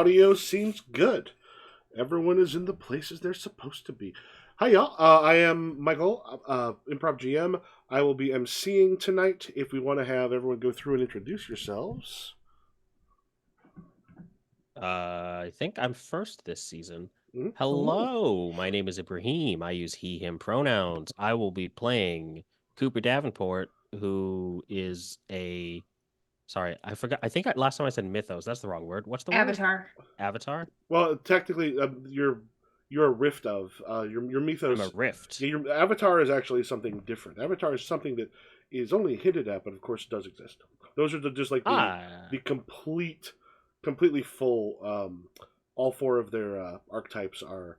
Audio seems good. Everyone is in the places they're supposed to be. Hi, y'all. I am Michael, Improv GM. I will be emceeing tonight. If we want to have everyone go through and introduce yourselves. I think I'm first this season. Mhm. Hello, my name is Ibrahim. I use he, him pronouns. I will be playing Cooper Davenport, who is a. Sorry, I forgot. Last time I said mythos. That's the wrong word. What's the word? Avatar. Avatar? Well, technically, you're a rift of your I'm a mythos. rift. Yeah, your avatar is actually something different. Avatar is something that is only hinted at, but of course does exist. Those are just like Ah, the completely full. All four of their archetypes are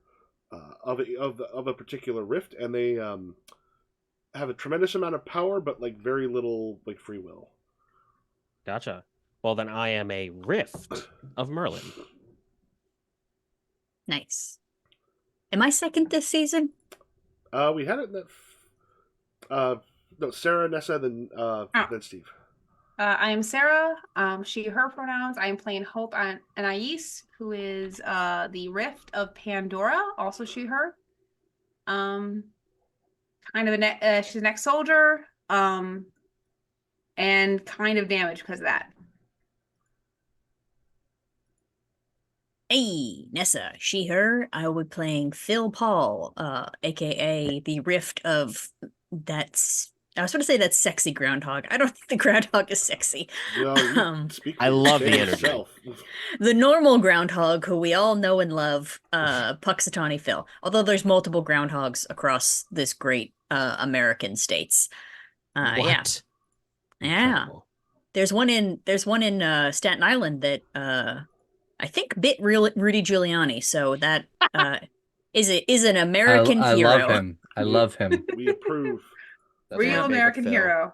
of a particular rift, and they have a tremendous amount of power, but like very little like free will. gotcha. Well, then I am a rift of Merlin. Nice. Am I second this season? We had it in that. Uh, no, Sarah, Nessa, then Steve. I am Sarah. She, her pronouns. I am playing Hope Anais, who is the Rift of Pandora, also she, her. Kind of she's an ex-soldier, and kind of damaged because of that. Hey, Nessa, she, her. I will be playing Phil Paul, aka the Rift of that's. I was going to say that's sexy groundhog. I don't think the groundhog is sexy. Speak I for love the damn energy. yourself. The normal groundhog, who we all know and love, Puxatawny Phil. Although there's multiple groundhogs across this great American states. Yeah, What? yeah. Incredible. There's one in Staten Island that I think bit Rudy Giuliani. So that is an American I hero. love him. I love him. We approve. That's Real my favorite American Phil. hero.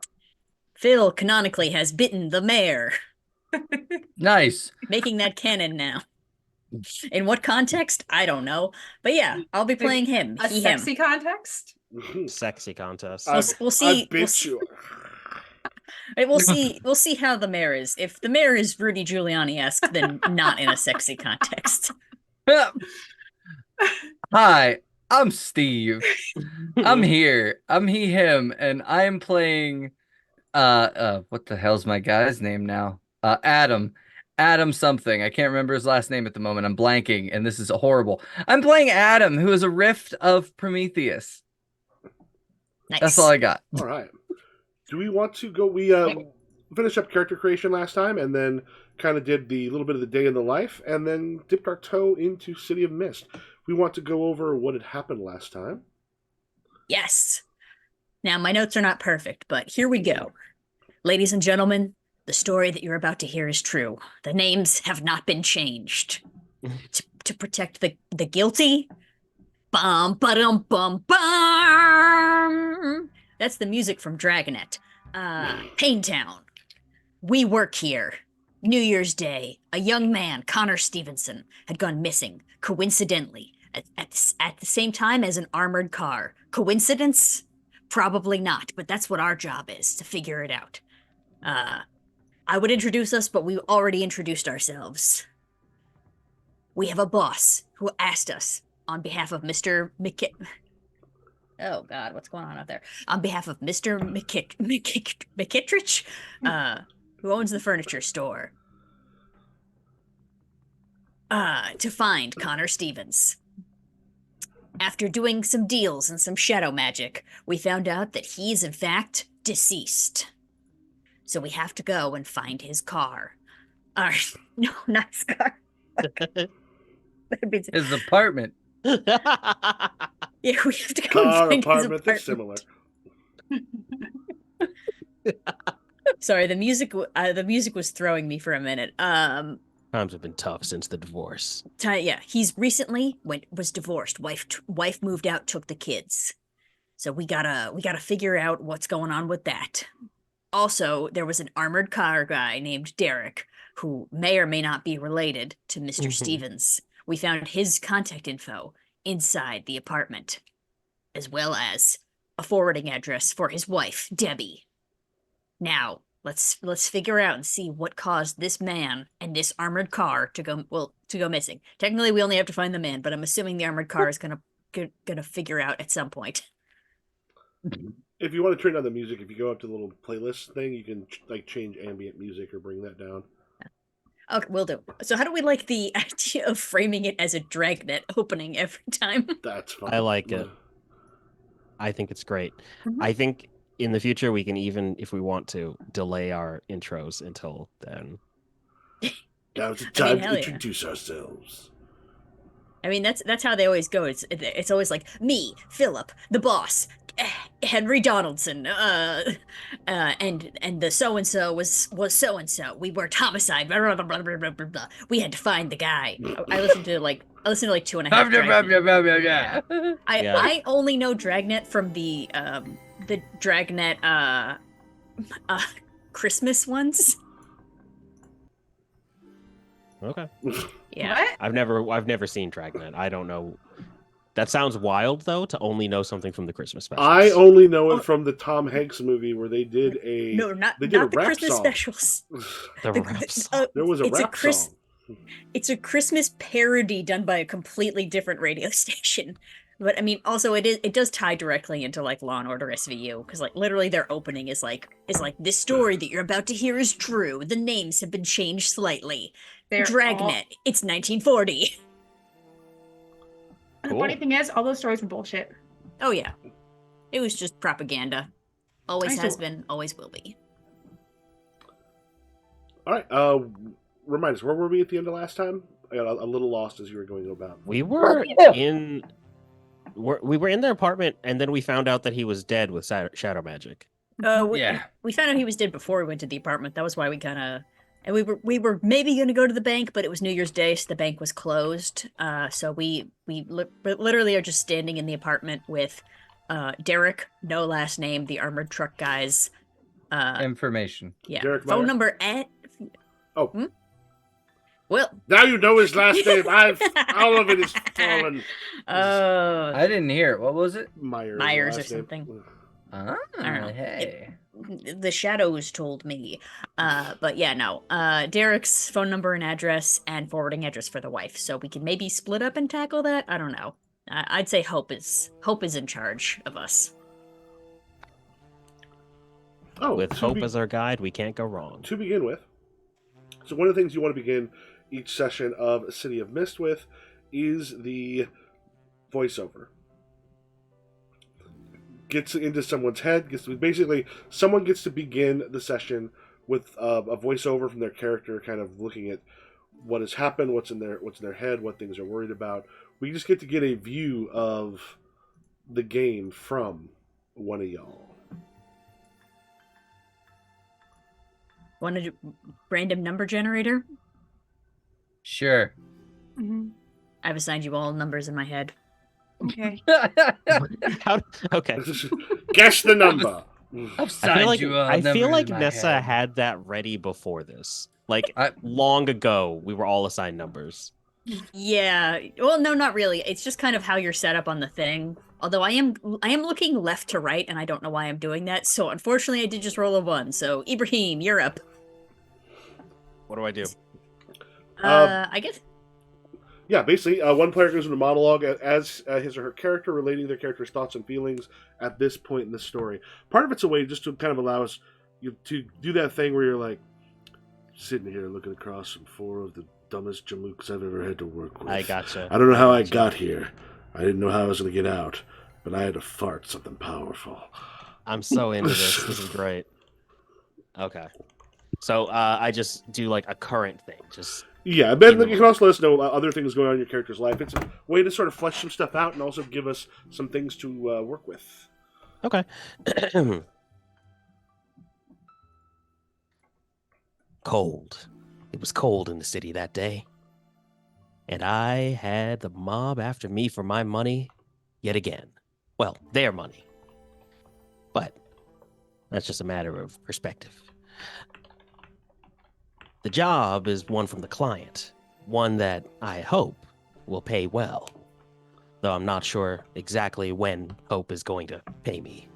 Phil canonically has bitten the mayor, Nice. making that canon now. In what context? I don't know. But yeah, I'll be playing him. A He, sexy him. context. Sexy contest. We'll see. I bit you. We'll see how the mayor is. If the mayor is Rudy Giuliani-esque, then not in a sexy context. Hi, I'm Steve. I'm here. I'm he, him, and I'm playing what the hell's my guy's name now? Adam. Adam something. I can't remember his last name at the moment. I'm blanking, and this is horrible. I'm playing Adam, who is a rift of Prometheus. Nice. That's all I got. All right. Do we want to go? We finished up character creation last time, and then kind of did the little bit of the day in the life, and then dipped our toe into City of Mist. We want to go over what had happened last time. Yes. Now, my notes are not perfect, but here we go. Ladies and gentlemen, the story that you're about to hear is true. The names have not been changed. To protect the guilty. Bum, ba-dum, bum, bum. That's the music from Dragonet. Payne Town. We work here. New Year's Day, a young man, Connor Stevenson, had gone missing, coincidentally, at the same time as an armored car. Coincidence? Probably not, but that's what our job is, to figure it out. I would introduce us, but we already introduced ourselves. We have a boss who asked us, on behalf of Mr. Oh, God, what's going on out there? On behalf of Mr. McKittrich, who owns the furniture store, to find Connor Stevens. After doing some deals and some shadow magic, we found out that he is in fact deceased. So we have to go and find his car. No, not his car. His apartment. Yeah, we have to go Car and find apartment his that's similar. Sorry, the music was throwing me for a minute. Times have been tough since the divorce. Yeah, he's recently was divorced. Wife moved out, took the kids. So we gotta figure out what's going on with that. Also, there was an armored car guy named Derek who may or may not be related to Mr. Stevens. We found his contact info inside the apartment, as well as a forwarding address for his wife, Debbie. Now, Let's figure out and see what caused this man and this armored car to go missing. Technically, we only have to find the man, but I'm assuming the armored car is gonna figure out at some point. If you want to turn down the music, if you go up to the little playlist thing, you can like change ambient music or bring that down. Okay, will do. So how do we like the idea of framing it as a dragnet opening every time? That's fine. I like it. I think it's great. Mhm. I think in the future we can even, if we want to, delay our intros until then. Now's the I time mean, to hell yeah. introduce ourselves. I mean, that's how they always go. It's always like me, Philip, the boss, Henry Donaldson, and the so and so was so and so. We worked homicide. Blah, blah, blah, blah, blah, blah, blah. We had to find the guy. I listened to like 2.5. Dragnet. Yeah. I only know Dragnet from the Dragnet Christmas ones. Okay. Yeah. What? I've never seen Dragnet. I don't know. That sounds wild though, to only know something from the Christmas specials. I only know Oh. it from the Tom Hanks movie where they did a No, not they did a not the rap Christmas song. specials. the The- rap the- song. There was a it's rap Chris- song. It's a Christmas parody done by a completely different radio station. But I mean, also it does tie directly into like Law and Order SVU because like literally their opening is like this story that you're about to hear is true. The names have been changed slightly. They're Dragnet. It's 1940. The funny thing is, all those stories were bullshit. Oh yeah, it was just propaganda. Always I has still- been. Always will be. All right. Remind us, where were we at the end of last time? I got a little lost as you were going about. We were in we were in their apartment, and then we found out that he was dead with shadow magic. Yeah. We found out he was dead before we went to the apartment. That was why we kind of, and we were maybe going to go to the bank, but it was New Year's Day, so the bank was closed. So we literally are just standing in the apartment with Derek, no last name, the armored truck guys. Information. Yeah, Derek phone Meyer? number and. Oh. Well. Now you know his last name. All of it is fallen. Oh. I didn't hear it. What was it? Myers Myers last or name. something. Ah, I don't know. hey. The shadows told me. But yeah, no. Derek's phone number and address and forwarding address for the wife. So we can maybe split up and tackle that. I don't know. I'd say Hope is in charge of us. Oh, With to Hope be- as our guide, we can't go wrong. to begin with. So one of the things you want to begin each session of City of Mist with is the voiceover. Gets into someone's head. Basically, someone gets to begin the session with a voiceover from their character, kind of looking at what has happened, what's in their head, what things are worried about. We just get to get a view of the game from one of y'all. Want a random number generator? Sure. Mm-hmm. I've assigned you all numbers in my head. Okay. How, okay. Guess the number. I've I signed feel like you Nessa head. had that ready before this. Like I- long ago, we were all assigned numbers. Yeah. Well, no, not really. It's just kind of how you're set up on the thing. Although I am looking left to right, and I don't know why I'm doing that. So unfortunately, I did just roll a 1. So Ibrahim, you're up. What do I do? I guess. Yeah, basically, one player goes into monologue as his or her character, relating their character's thoughts and feelings at this point in the story. Part of it's a way just to kind of allow us to do that thing where you're like sitting here looking across from 4 of the dumbest jamooks I've ever had to work with. I gotcha. I don't know how I gotcha. got here. I didn't know how I was going to get out, but I had to fart something powerful. I'm so into this. This is great. Okay. So I just do like a current thing. Just Yeah, and then you can also let us know other things going on in your character's life. It's a way to sort of flesh some stuff out and also give us some things to work with. okay. Cold. It was cold in the city that day. And I had the mob after me for my money yet again. Well, their money. But that's just a matter of perspective. The job is one from the client, one that I hope will pay well. Though I'm not sure exactly when Hope is going to pay me.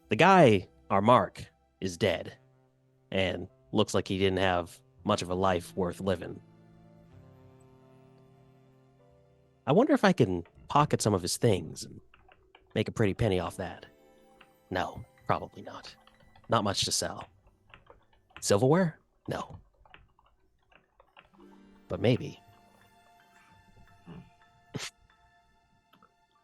The guy our Mark is dead, and looks like he didn't have much of a life worth living. I wonder if I can pocket some of his things and make a pretty penny off that. No, probably not. Not much to sell. Silverware? No. But maybe.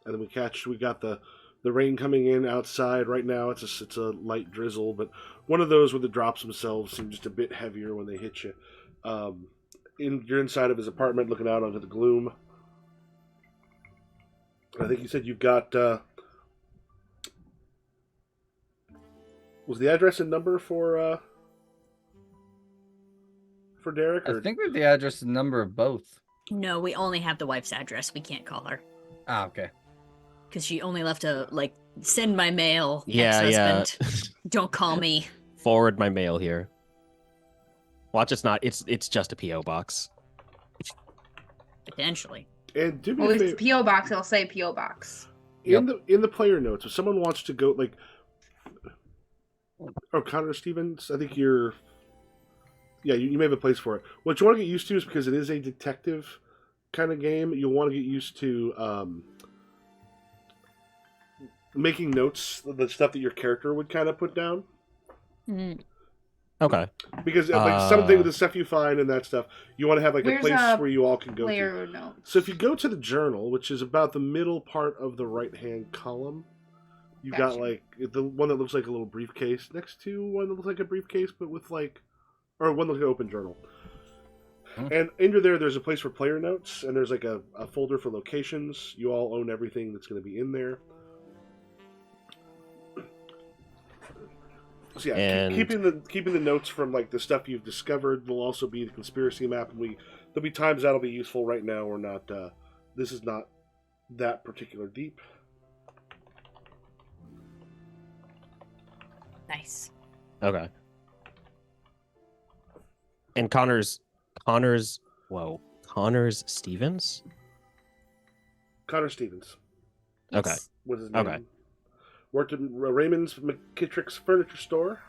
And then we got the rain coming in outside right now. It's a light drizzle, but one of those where the drops themselves seem just a bit heavier when they hit you. You're inside of his apartment, looking out onto the gloom. I think you said you've got. Was the address and number for Derek? Or... I think we have the address and number of both. No, we only have the wife's address. We can't call her. Ah, okay. Because she only left a, send my mail, Yeah, ex-husband. Don't call me. Forward my mail here. Watch, it's just a P.O. box. Potentially. And do me Well, a if it's favor. P.O. Box, it'll say P.O. Box. In the player notes, if someone wants to go Connor Stevens, I think you're. Yeah, you may have a place for it. What you want to get used to is because it is a detective kind of game. You'll want to get used to making notes, the stuff that your character would kind of put down. Mm. Okay. Because something with the stuff you find and that stuff, you want to have a Where's place a where you all can go to. Player notes. So if you go to the journal, which is about the middle part of the right-hand column, you got Gotcha. the one that looks like a little briefcase next to one that looks like a briefcase, but with or one like an open journal. And under there's a place for player notes, and there's a folder for locations. You all own everything that's going to be in there. So yeah, And... keeping the notes from the stuff you've discovered. There'll also be the conspiracy map, and there'll be times that'll be useful. Right now, we're not. This is not that particular deep. Nice. Okay. And Connor's Stevens? Connor Stevens. Okay. Was his name. Okay. Worked at Raymond's McKittrick's furniture store.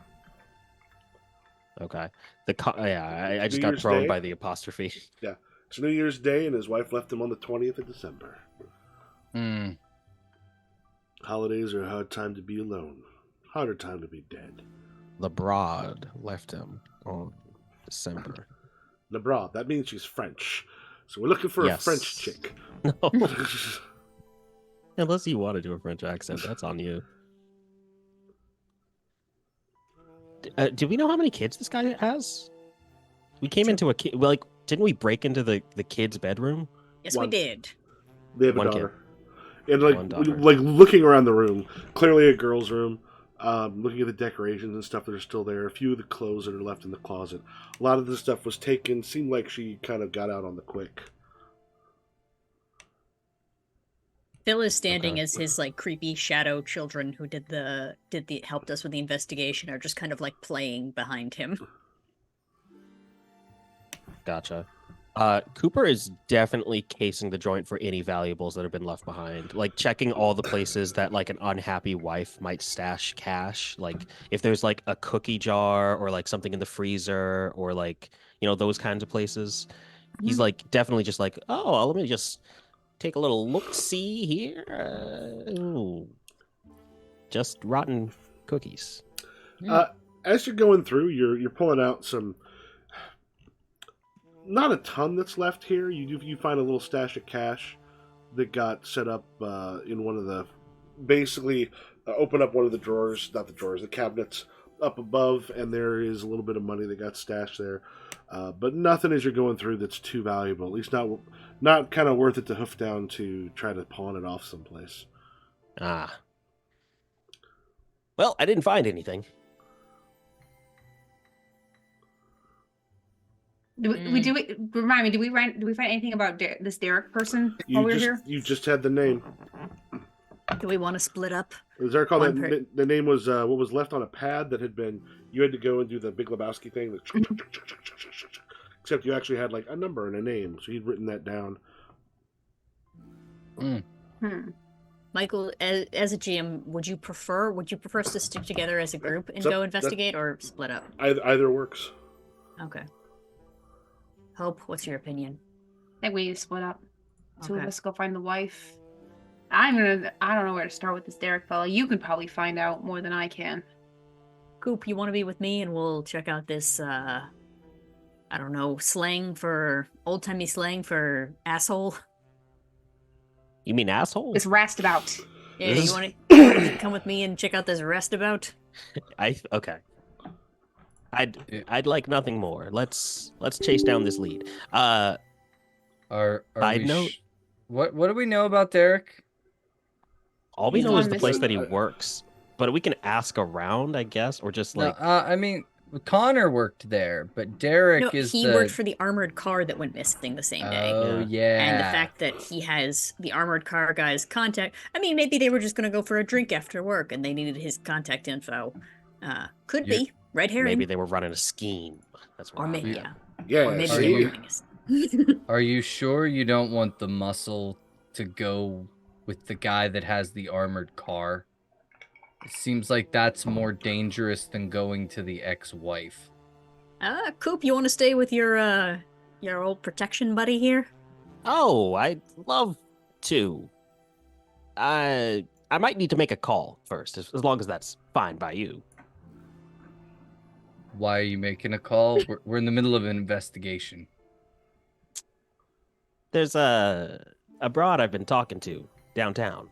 Okay. I just New got Year's thrown Day? by the apostrophe. Yeah. It's New Year's Day, and his wife left him on the 20th of December. Hmm. Holidays are a hard time to be alone. Harder time to be dead. The broad left him on December. Labra, that means she's French. So we're looking for Yes. a French chick. No. Unless you want to do a French accent, that's on you. Do we know how many kids this guy has? We came into a kid. Didn't we break into the kid's bedroom? Yes, One. we did. They have a One daughter. And One daughter. looking around the room, clearly a girl's room, looking at the decorations and stuff that are still there, a few of the clothes that are left in the closet. A lot of the stuff was taken, seemed like she kind of got out on the quick. Phil is standing Okay. as his creepy shadow children who helped us with the investigation are just kind of playing behind him. Gotcha. Cooper is definitely casing the joint for any valuables that have been left behind. Checking all the places that an unhappy wife might stash cash. If there's a cookie jar or something in the freezer or those kinds of places. He's definitely just oh, let me just take a little look-see here. Ooh. Just rotten cookies. As you're going through, you're pulling out some. Not a ton that's left here. You find a little stash of cash that got set up in one of the. Basically, open up one of the drawers, not the drawers, the cabinets up above, and there is a little bit of money that got stashed there. But nothing as you're going through that's too valuable. At least not kind of worth it to hoof down to try to pawn it off someplace. Ah. Well, I didn't find anything. Remind me, did we find anything about this Derek person while we were here? You just had the name. Do we want to split up? As I recall, One the name was what was left on a pad that had been. You had to go and do the Big Lebowski thing. Except you actually had a number and a name, so he'd written that down. Hmm. Michael, as a GM, would you prefer us to stick together as a group and That- go that- investigate, or split up? Either works. Okay. Hope, what's your opinion? I think we need to split up. Two of Okay. us go find the wife. I don't know where to start with this Derek fella. You can probably find out more than I can. Coop, you want to be with me, and we'll check out this. I don't know, old timey slang for asshole. You mean asshole? This roustabout. Yeah, This you is- want to come with me and check out this roustabout? Okay. Yeah. I'd like nothing more. Let's chase down this lead. Are Side we note- what do we know about Derek? All we He's know is gone the place missing. that he works, but we can ask around, I guess, or just like No, I mean, Connor worked there, but Derek No, is he the. worked for the armored car that went missing the same day. Oh Yeah. yeah. And the fact that he has the armored car guy's contact. I mean, maybe they were just going to go for a drink after work and they needed his contact info. Could You- be. Red herring. maybe they were running a scheme. That's what Or I- maybe, Yeah. yeah. Yeah. Or maybe Are they were you- running a Are you sure you don't want the muscle to go with the guy that has the armored car? It seems like that's more dangerous than going to the ex-wife. Coop, you want to stay with your old protection buddy here? Oh, I'd love to. I might need to make a call first, as long as that's fine by you. Why are you making a call? We're in the middle of an investigation. There's a broad I've been talking to downtown.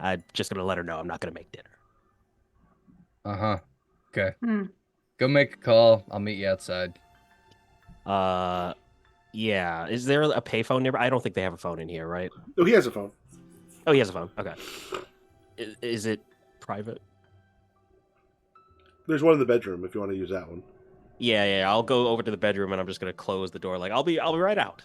I'm just gonna let her know I'm not gonna make dinner. Uh-huh. Okay. Hmm. Go make a call. I'll meet you outside. Yeah. Is there a payphone nearby? I don't think they have a phone in here, right? Oh, he has a phone. Oh, he has a phone. Okay. Is it private? There's one in the bedroom if you want to use that one. Yeah. I'll go over to the bedroom and I'm just gonna close the door. Like I'll be right out.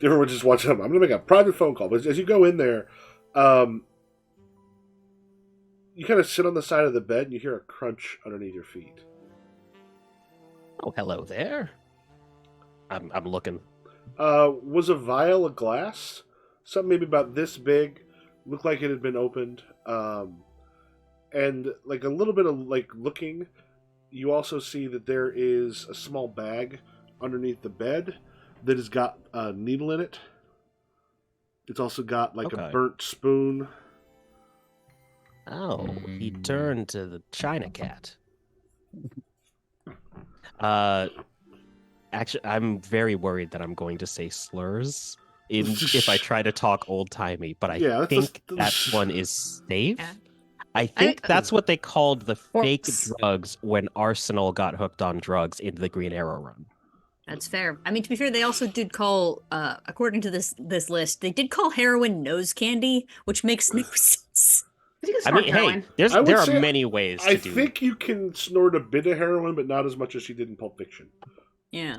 Everyone's just watching him. I'm gonna make a private phone call. But as you go in there, you kind of sit on the side of the bed and you hear a crunch underneath your feet. Oh, hello there. I'm looking. Was a vial of glass, something maybe about this big, looked like it had been opened, and like a little bit of like looking, you also see that there is a small bag underneath the bed that has got a needle in it. It's also got like a Okay. burnt spoon. Oh, he Mm. turned to the China cat. Actually, I'm very worried that I'm going to say slurs if I try to talk old timey, but I Yeah, that's think just- that one is safe. Yeah. I think think- that's what they called the fake Orcs. drugs when Arsenal got hooked on drugs in the Green Arrow run. That's fair. I mean, to be fair, they also did call, according to this list, they did call heroin nose candy, which makes no sense. You can I snort mean, heroin. hey, I would there are say- many ways to I do. think you can snort a bit of heroin, but not as much as she did in Pulp Fiction. Yeah.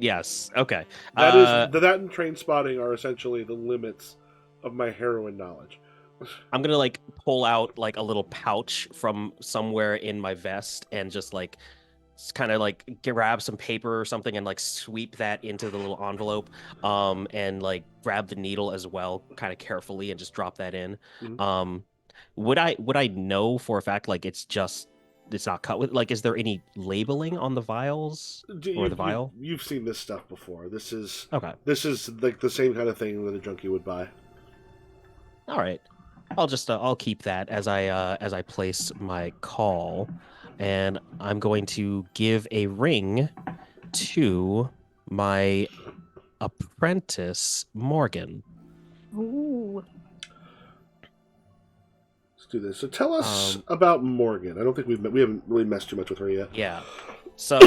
Yes. Okay. That Uh, is that and Train Spotting are essentially the limits of my heroin knowledge. I'm gonna like pull out like a little pouch from somewhere in my vest and just like kind of like grab some paper or something and like sweep that into the little envelope, and like grab the needle as well, kind of carefully, and just drop that in. Mhm. Would I know for a fact like it's not cut with, like, is there any labeling on the vials or the vial? You've seen this stuff before. This is Okay. like the same kind of thing that a junkie would buy. All right. I'll keep that as I place my call, and I'm going to give a ring to my apprentice Morgan. Ooh. Let's do this. So tell us Um, about Morgan. I don't think we haven't really messed too much with her yet. Yeah. So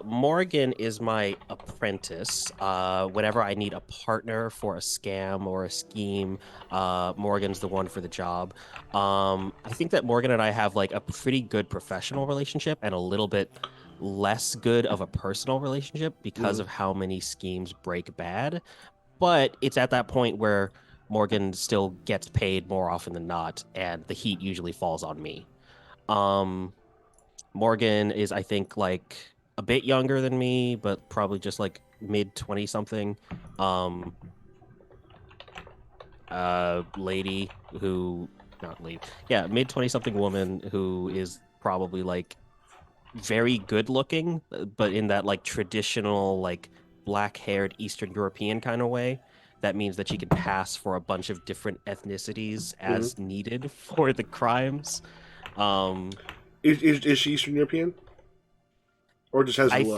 Morgan is my apprentice. Whenever I need a partner for a scam or a scheme, Morgan's the one for the job. I think that Morgan and I have like a pretty good professional relationship and a little bit less good of a personal relationship because of how many schemes break bad. But it's at that point where Morgan still gets paid more often than not, and the heat usually falls on me. Morgan is, I think, like a bit younger than me, but probably just like mid 20 something. lady who, not lady, yeah, mid 20-something woman who is probably like very good looking, but in that like traditional like black-haired Eastern European kind of way. That means that she can pass for a bunch of different ethnicities as needed for the crimes. Is she Eastern European, or just has the I look?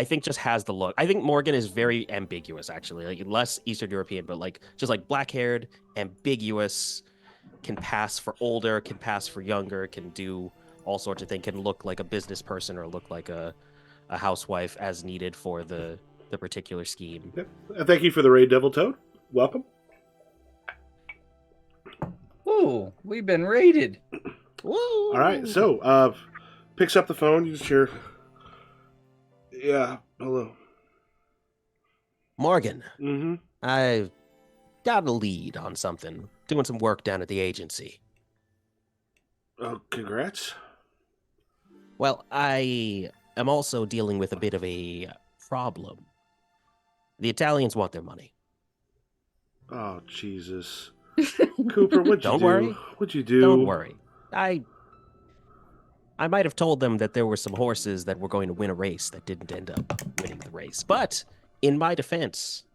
think just has the look. I think Morgan is very ambiguous, actually. Like less Eastern European, but like just like black-haired, ambiguous, can pass for older, can pass for younger, can do all sorts of things, can look like a business person or look like a housewife as needed for the particular scheme. Yep. Thank you for the raid, Devil Toad. Welcome. Ooh, we've been raided. Woo! All right, so picks up the phone. You just hear, yeah, hello. Morgan, Mm-hmm. I've got a lead on something. Doing some work down at the agency. Oh, congrats. Well, I am also dealing with a bit of a problem. The Italians want their money. Oh, Jesus. Cooper, what'd you Don't do? worry. What'd you do? Don't worry. I might have told them that there were some horses that were going to win a race that didn't end up winning the race. But in my defense,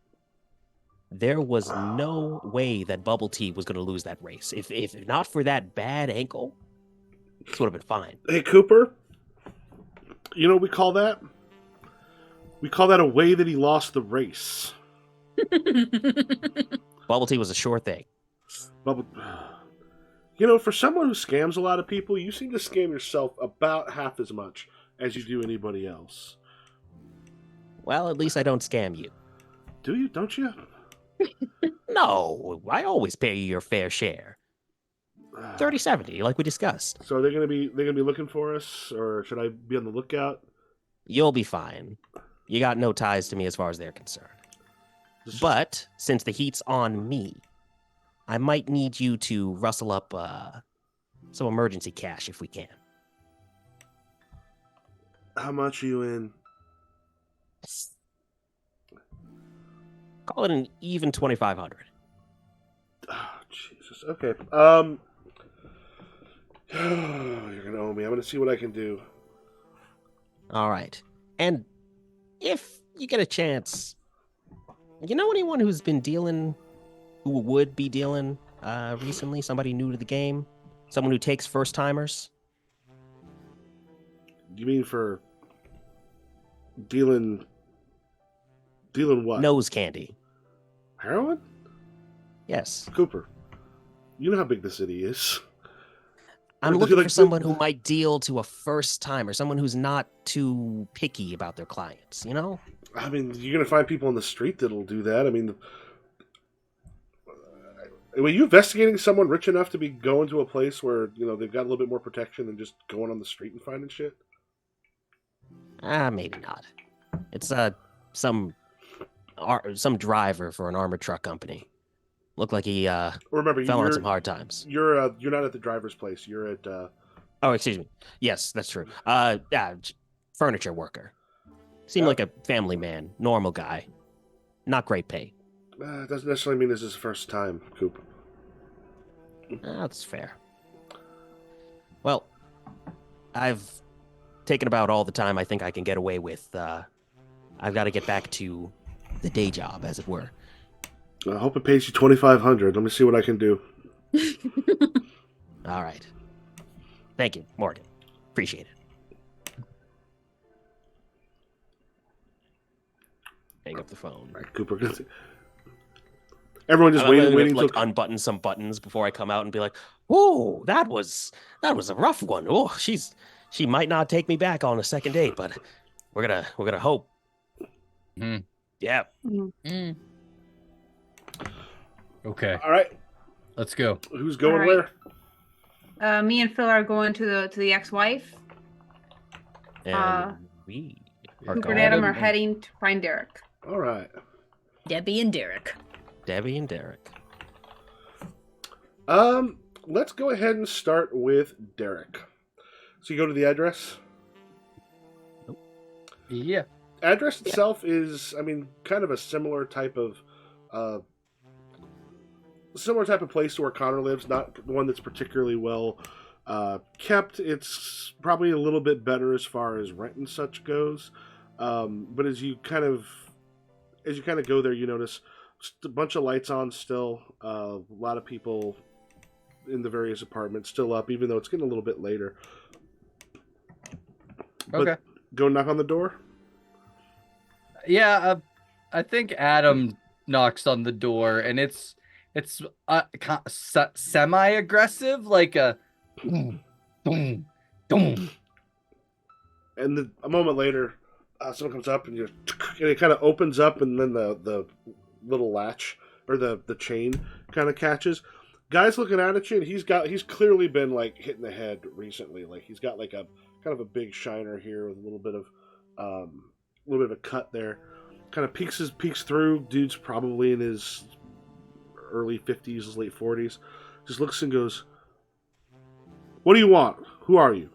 there was no way that Bubble Tea was going to lose that race. If not for that bad ankle, this would have been fine. Hey, Cooper, you know what we call that? We call that a way that he lost the race. Bubble Tea was a sure thing. Bubble... You know, for someone who scams a lot of people, you seem to scam yourself about half as much as you do anybody else. Well, at least I don't scam you. Do you? Don't you? No, I always pay you your fair share. 30-70, like we discussed. So they're gonna be looking for us, or should I be on the lookout? You'll be fine. You got no ties to me as far as they're concerned. But since the heat's on me, I might need you to rustle up some emergency cash if we can. How much are you in? Call it an even 2,500. Oh, Jesus. Okay. You're gonna owe me. I'm gonna see what I can do. All right. And if you get a chance, you know anyone who's been dealing, who would be dealing recently? Somebody new to the game? Someone who takes first timers? You mean for dealing what? Nose candy. Heroin? Yes. Cooper, you know how big the city is. I'm Or looking like for someone who might deal to a first timer, someone who's not too picky about their clients, you know? I mean, you're gonna find people on the street that'll do that. I mean, were you investigating someone rich enough to be going to a place where they've got a little bit more protection than just going on the street and finding shit? Maybe not. It's some driver for an armored truck company. Looked like he Remember, fell on some hard times. You're not at the driver's place. You're at. Oh, excuse me. Yes, that's true. Furniture worker. Seemed like a family man, normal guy. Not great pay. Doesn't necessarily mean this is the first time, Coop. That's fair. Well, I've taken about all the time I think I can get away with. I've got to get back to the day job, as it were. I hope it pays you $2,500. Let me see what I can do. All right. Thank you, Morgan. Appreciate it. Hang up the phone. All right, Cooper. Everyone just waiting like unbutton some buttons before I come out and be like, "Whoa, that was a rough one. Oh, she might not take me back on a second date, but we're gonna hope." Mm. Yeah. Mm. Okay, All right. let's go. Who's going All right. where? Me and Phil are going to the ex-wife. And we are Cooper going. and Adam are heading to find Derek. All right. Debbie and Derek. Debbie and Derek. Let's go ahead and start with Derek. So you go to the address. Yeah. Address itself is, I mean, kind of a similar type of similar type of place to where Connor lives, not one that's particularly well kept. It's probably a little bit better as far as rent and such goes. But as you kind of go there, you notice just a bunch of lights on still. A lot of people in the various apartments still up, even though it's getting a little bit later. Okay. But go knock on the door. Yeah, I think Adam knocks on the door, and it's semi-aggressive, like a dong, dong, dong. And a moment later, someone comes up and it kind of opens up, and then the little latch or the chain kind of catches. Guy's looking out at you, and he's clearly been like hitting the head recently. Like he's got like a kind of a big shiner here with a little bit of a cut there. Kind of peeks through. Dude's probably in his early 50s, late 40s. Just looks and goes, "What do you want? Who are you?"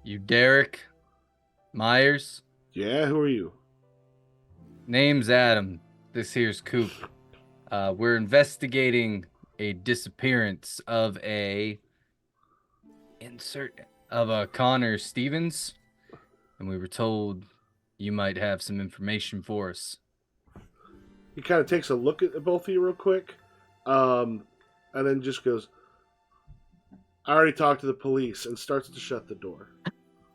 You Derek Myers? Yeah, who are you? Name's Adam. This here's Coop. We're investigating a disappearance of a Connor Stevens, and we were told you might have some information for us. He kind of takes a look at both of you real quick, and then just goes, "I already talked to the police," and starts to shut the door.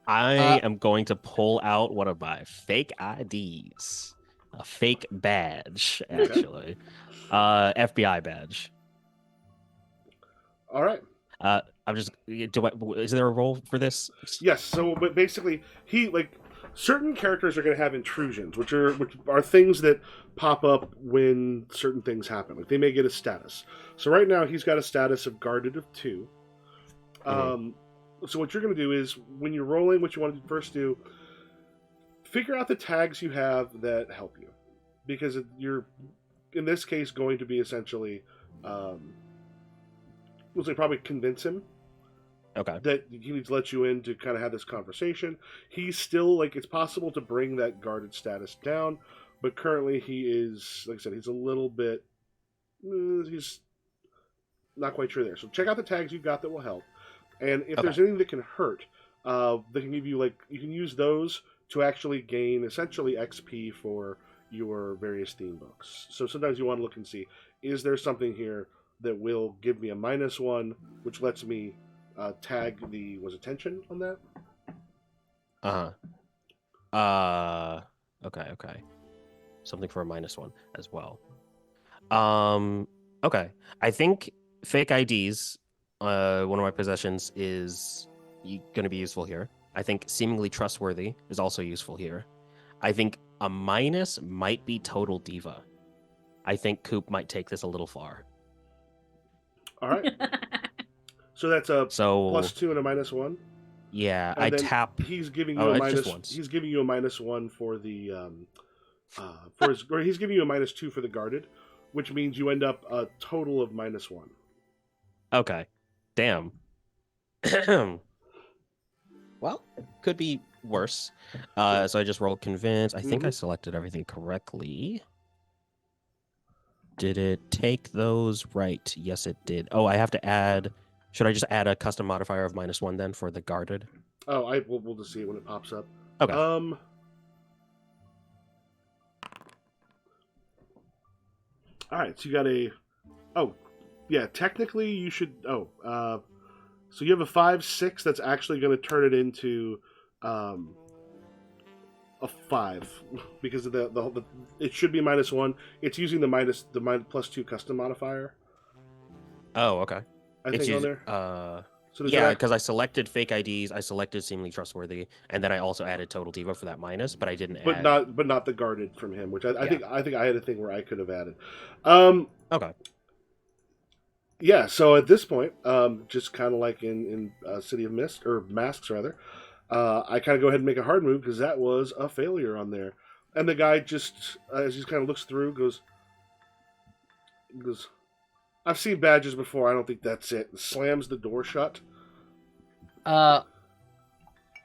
I am going to pull out one of my fake IDs. A fake badge, actually. FBI badge. All right. I'm just. Is there a role for this? Yes. So, but basically, certain characters are going to have intrusions, which are things that pop up when certain things happen. Like they may get a status. So right now, he's got a status of guarded of 2. So what you're going to do is, when you're rolling, what you want to first do, figure out the tags you have that help you, because you're, in this case, going to be essentially, probably convince him. Okay. That he needs to let you in to kind of have this conversation. He's still, it's possible to bring that guarded status down, but currently he is, like I said, he's a little bit, he's not quite sure there. So check out the tags you've got that will help. And if there's anything that can hurt, they can give you, you can use those to actually gain, essentially, XP for your various theme books. So sometimes you want to look and see, is there something here that will give me a -1, which lets me tag was attention on that? Okay. Something for a -1 as well. Okay. I think fake IDs, one of my possessions, is going to be useful here. I think seemingly trustworthy is also useful here. I think a minus might be total diva. I think Coop might take this a little far. All right. So that's a +2 and a -1. Yeah, and I then tap. He's giving you a minus. Just once. He's giving you a -1 for the or he's giving you a -2 for the guarded, which means you end up a total of -1. Okay. Damn. Well, could be worse. So I just rolled convince. I think I selected everything correctly. Did it take those right? Yes, it did. Oh, I have to add. Should I just add a custom modifier of -1 then for the guarded? Oh, we'll just see it when it pops up. Okay. All right. So you got a. Oh, yeah. Technically, you should. So you have a 5/6 that's actually going to turn it into a 5 because of the it should be -1. It's using the +2 custom modifier. Oh, okay. I think on there. So yeah, because I selected fake IDs, I selected seemingly trustworthy, and then I also added total diva for that minus, but I didn't add. Not the guarded from him, which I think I had a thing where I could have added. Okay. Yeah, so at this point, just kind of like in City of Mist, or Masks rather, I kind of go ahead and make a hard move because that was a failure on there. And the guy just, as he kind of looks through, goes, "I've seen badges before, I don't think that's it," and slams the door shut.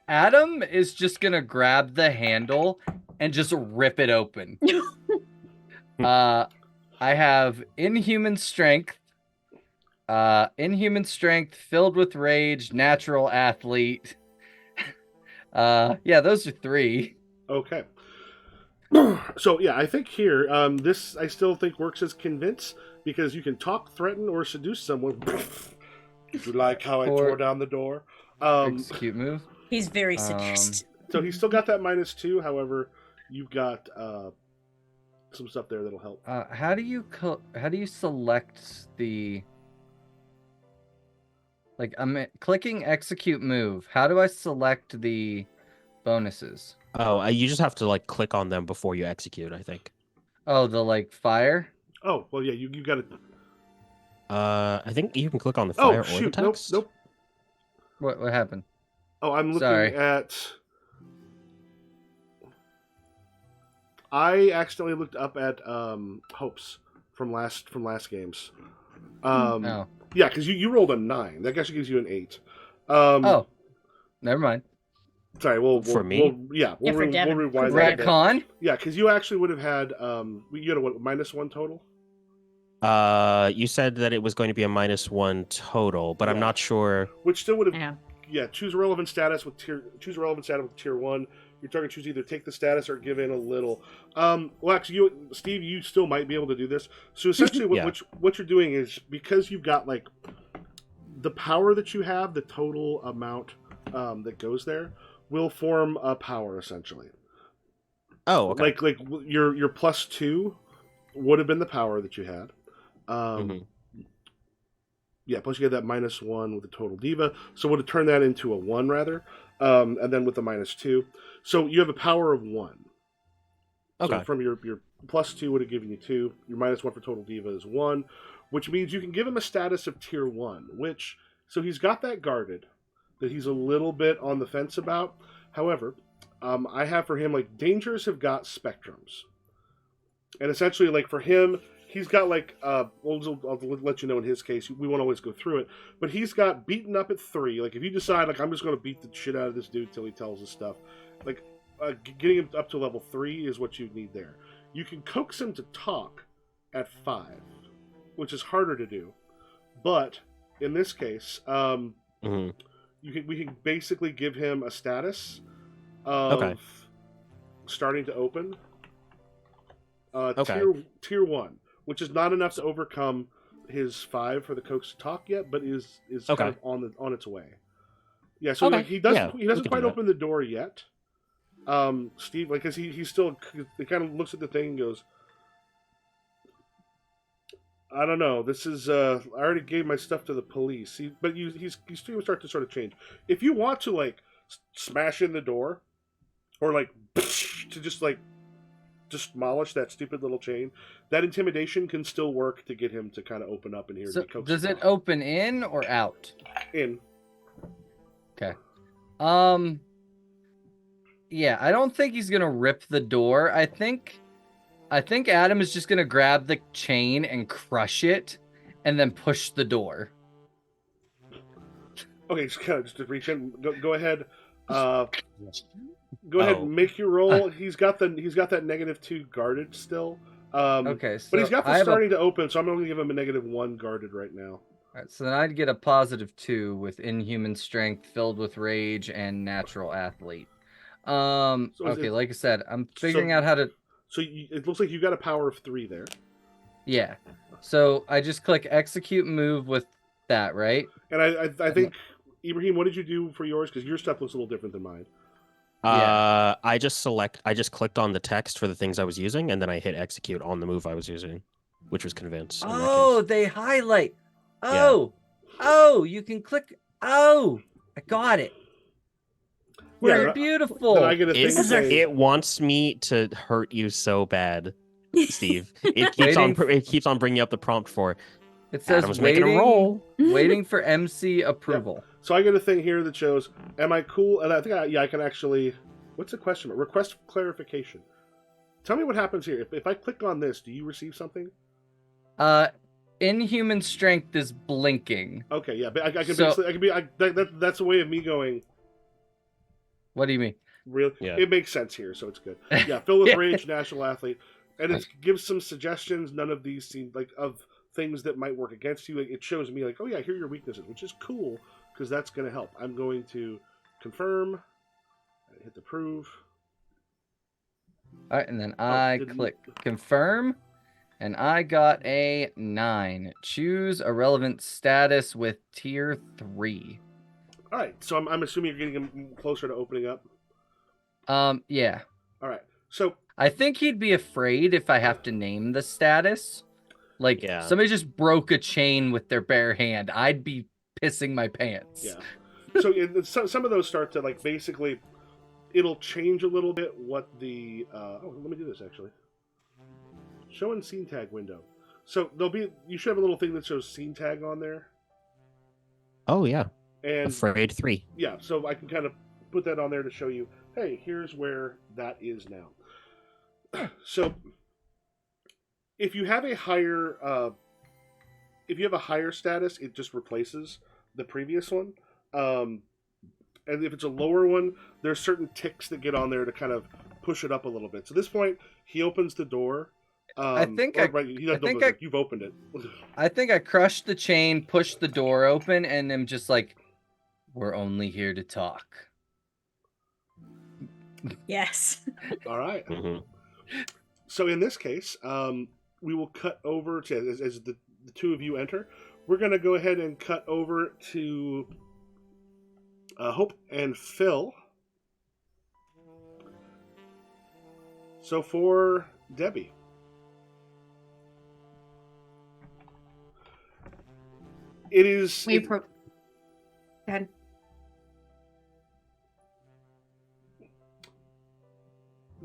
Adam is just going to grab the handle and just rip it open. I have inhuman strength, filled with rage, natural athlete. Yeah, those are 3. Okay. So yeah, I think here, this I still think works as convince because you can talk, threaten, or seduce someone. Did you like how I Or- tore down the door? Execute move. He's very seduced. So he's still got that -2. However, you've got some stuff there that'll help. How do you select the? Like, I'm clicking execute move. How do I select the bonuses? Oh, you just have to like click on them before you execute, I think. Oh, the like fire. Oh well, yeah, you got it. I think you can click on the Oh fire or the shoot, nope, text. nope. What happened? Oh, I'm looking Sorry. at. I accidentally looked up at hopes from last games. Oh. Yeah, because you rolled a 9. That actually gives you an 8. Oh. Never mind. Sorry. For me? We'll for Devin. rewind that. a bit. Retcon. Yeah, because you actually would have had you had a what, -1 total. You said that it was going to be a -1 total, but I'm Yeah. not sure. Which still would have. Yeah. Yeah, choose a relevant status with tier 1. Your target choose either take the status or give in a little. Well, actually, Steve, you still might be able to do this. So essentially, Yeah. what you're doing is because you've got like the power that you have, the total amount that goes there will form a power essentially. Oh, okay. Like your +2 would have been the power that you had. Mhm. Yeah, plus you get that -1 with the total diva, so would have turned that into a 1 rather, and then with the -2, so you have a power of 1. Okay. So from your +2 would have given you 2. Your -1 for total diva is 1, which means you can give him a status of tier 1. Which so he's got that guarded that he's a little bit on the fence about. However, I have for him like dangers have got spectrums, and essentially like for him. He's got like, I'll let you know in his case, we won't always go through it, but he's got beaten up at 3. Like, if you decide, like, I'm just going to beat the shit out of this dude till he tells us stuff, like, getting him up to level 3 is what you need there. You can coax him to talk at 5, which is harder to do, but in this case, Mhm. we can basically give him a status of starting to open. Okay. Tier 1. Which is not enough to overcome his 5 for the coax to talk yet, but is Okay. kind of on its way. Yeah, so Okay. like he Yeah, doesn't we can quite do that. open the door yet. Steve, like, cause he still he kind of looks at the thing and goes, I don't know. This is I already gave my stuff to the police. He's still start to sort of change. If you want to like smash in the door, or like to just like demolish that stupid little chain, that intimidation can still work to get him to kind of open up in here. So to be coaxed does it off. open in or out? In? Okay. Yeah, I don't think he's gonna rip the door. I think Adam is just gonna grab the chain and crush it, and then push the door. Okay, just kind of just to reach in. Go ahead. Go ahead Oh. and make your roll. He's got that -2 guarded still. Okay, so But he's got I the have starting to open, so I'm going to give him a -1 guarded right now. Alright, so then I'd get a +2 with inhuman strength, filled with rage, and natural athlete. So is Okay, it- like I said, I'm figuring so- out how to. So it looks like you got a power of 3 there. Yeah. So I just click execute move with that, right? And I think, Ibrahim, what did you do for yours? Because your stuff looks a little different than mine. Yeah. I just clicked on the text for the things I was using, and then I hit execute on the move I was using, which was convince. in that Oh, case. they highlight. Yeah. Oh, you can click. Oh, I got it. Yeah, We're then beautiful. Then I get a thing It, saying, it wants me to hurt you so bad, Steve. It Waiting- keeps on bringing up the prompt for It says Adam's making waiting, a roll. waiting for MC approval. so I get a thing here that shows, am I cool? And I think, I can actually, what's the question? Request clarification. Tell me what happens here. If I click on this, do you receive something? Inhuman strength is blinking. Okay, yeah, but I can So- basically, that's a way of me going, What do you mean? real. Yeah. It makes sense here, so it's good. Yeah, fill with Yeah. rage, national athlete. and it gives some suggestions. None of these seem like of things that might work against you. It shows me like, oh yeah, here are your weaknesses, which is cool because that's going to help. I'm going to confirm, hit the prove. All right, and then I didn't- click confirm, and I got a 9. Choose a relevant status with tier 3. All right, so I'm assuming you're getting him closer to opening up. Yeah. All right, so I think he'd be afraid if I have to name the status. Like, Yeah. somebody just broke a chain with their bare hand. I'd be pissing my pants. yeah, so some of those start to like basically, it'll change a little bit what the. Let me do this actually. Show and scene tag window. So you should have a little thing that shows scene tag on there. Oh yeah. And Afraid 3. yeah, so I can kind of put that on there to show you, hey, here's where that is now. So if you have a higher status, it just replaces the previous one. And if it's a lower one, there's certain ticks that get on there to kind of push it up a little bit. So at this point, he opens the door. You've opened it. I think I crushed the chain, pushed the door open, and am just like, we're only here to talk. Yes. All right. Mm-hmm. So in this case, we will cut over to as the two of you enter. We're going to go ahead and cut over to Hope and Phil. So for Debbie, it is. Go ahead.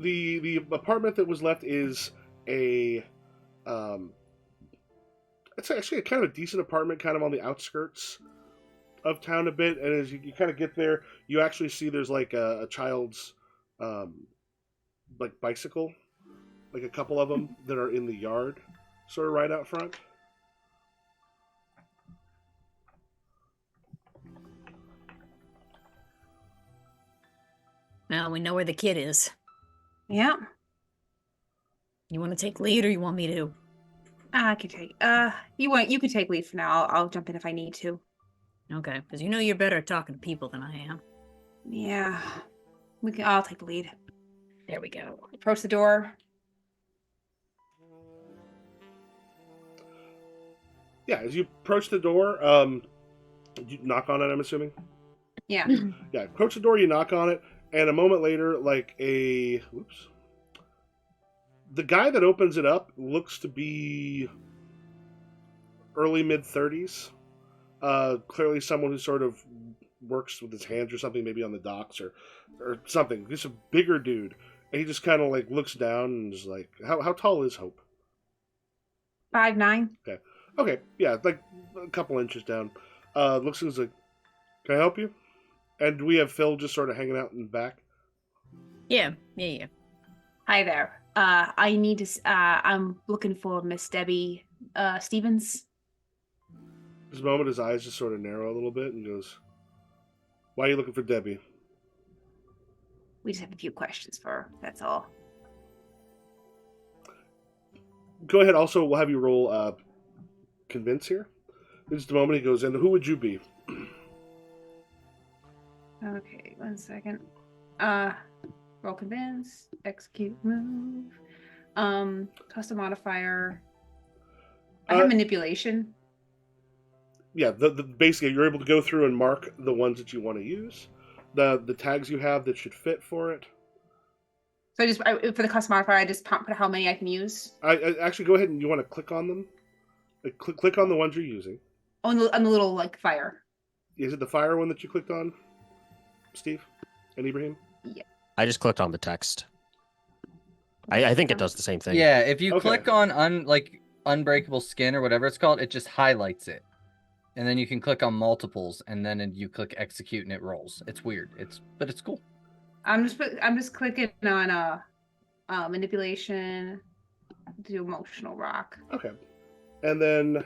The apartment that was left is a it's actually a kind of a decent apartment, kind of on the outskirts of town a bit. And as you kind of get there, you actually see there's like a child's like bicycle, like a couple of them that are in the yard, sort of right out front. Now we know where the kid is. Yeah. You want to take lead, or you want me to? I can take. You can take lead for now. I'll jump in if I need to. Okay, because you know you're better at talking to people than I am. Yeah. I'll take the lead. There we go. Approach the door. Yeah, as you approach the door, you knock on it, I'm assuming? Yeah. Yeah, approach the door, you knock on it, and a moment later, the guy that opens it up looks to be early mid-30s. Clearly someone who sort of works with his hands or something, maybe on the docks or something. Just a bigger dude. And he just kind of like looks down and is like, how tall is Hope? 5'9". Okay, yeah, like a couple inches down. Looks like, can I help you? And we have Phil just sort of hanging out in the back. Yeah. Hi there. I need to. I'm looking for Miss Debbie Stevens. This moment, his eyes just sort of narrow a little bit and goes, "Why are you looking for Debbie?" We just have a few questions for her. That's all. Go ahead. Also, we'll have you roll convince here. In just a moment, he goes in. Who would you be? Okay, 1 second. Roll convince, execute move. Custom modifier. I have manipulation. Yeah, basically you're able to go through and mark the ones that you want to use, the tags you have that should fit for it. So for the custom modifier, I just put how many I can use. I actually go ahead and you want to click on them. Like, click on the ones you're using. On the little like fire. Is it the fire one that you clicked on, Steve and Ibrahim? Yeah. I just clicked on the text. I think it does the same thing. Yeah, if you Okay. click on unbreakable skin or whatever it's called, it just highlights it. And then you can click on multiples, and then you click execute, and it rolls. It's weird. But it's cool. I'm just clicking on manipulation, do emotional rock. Okay, and then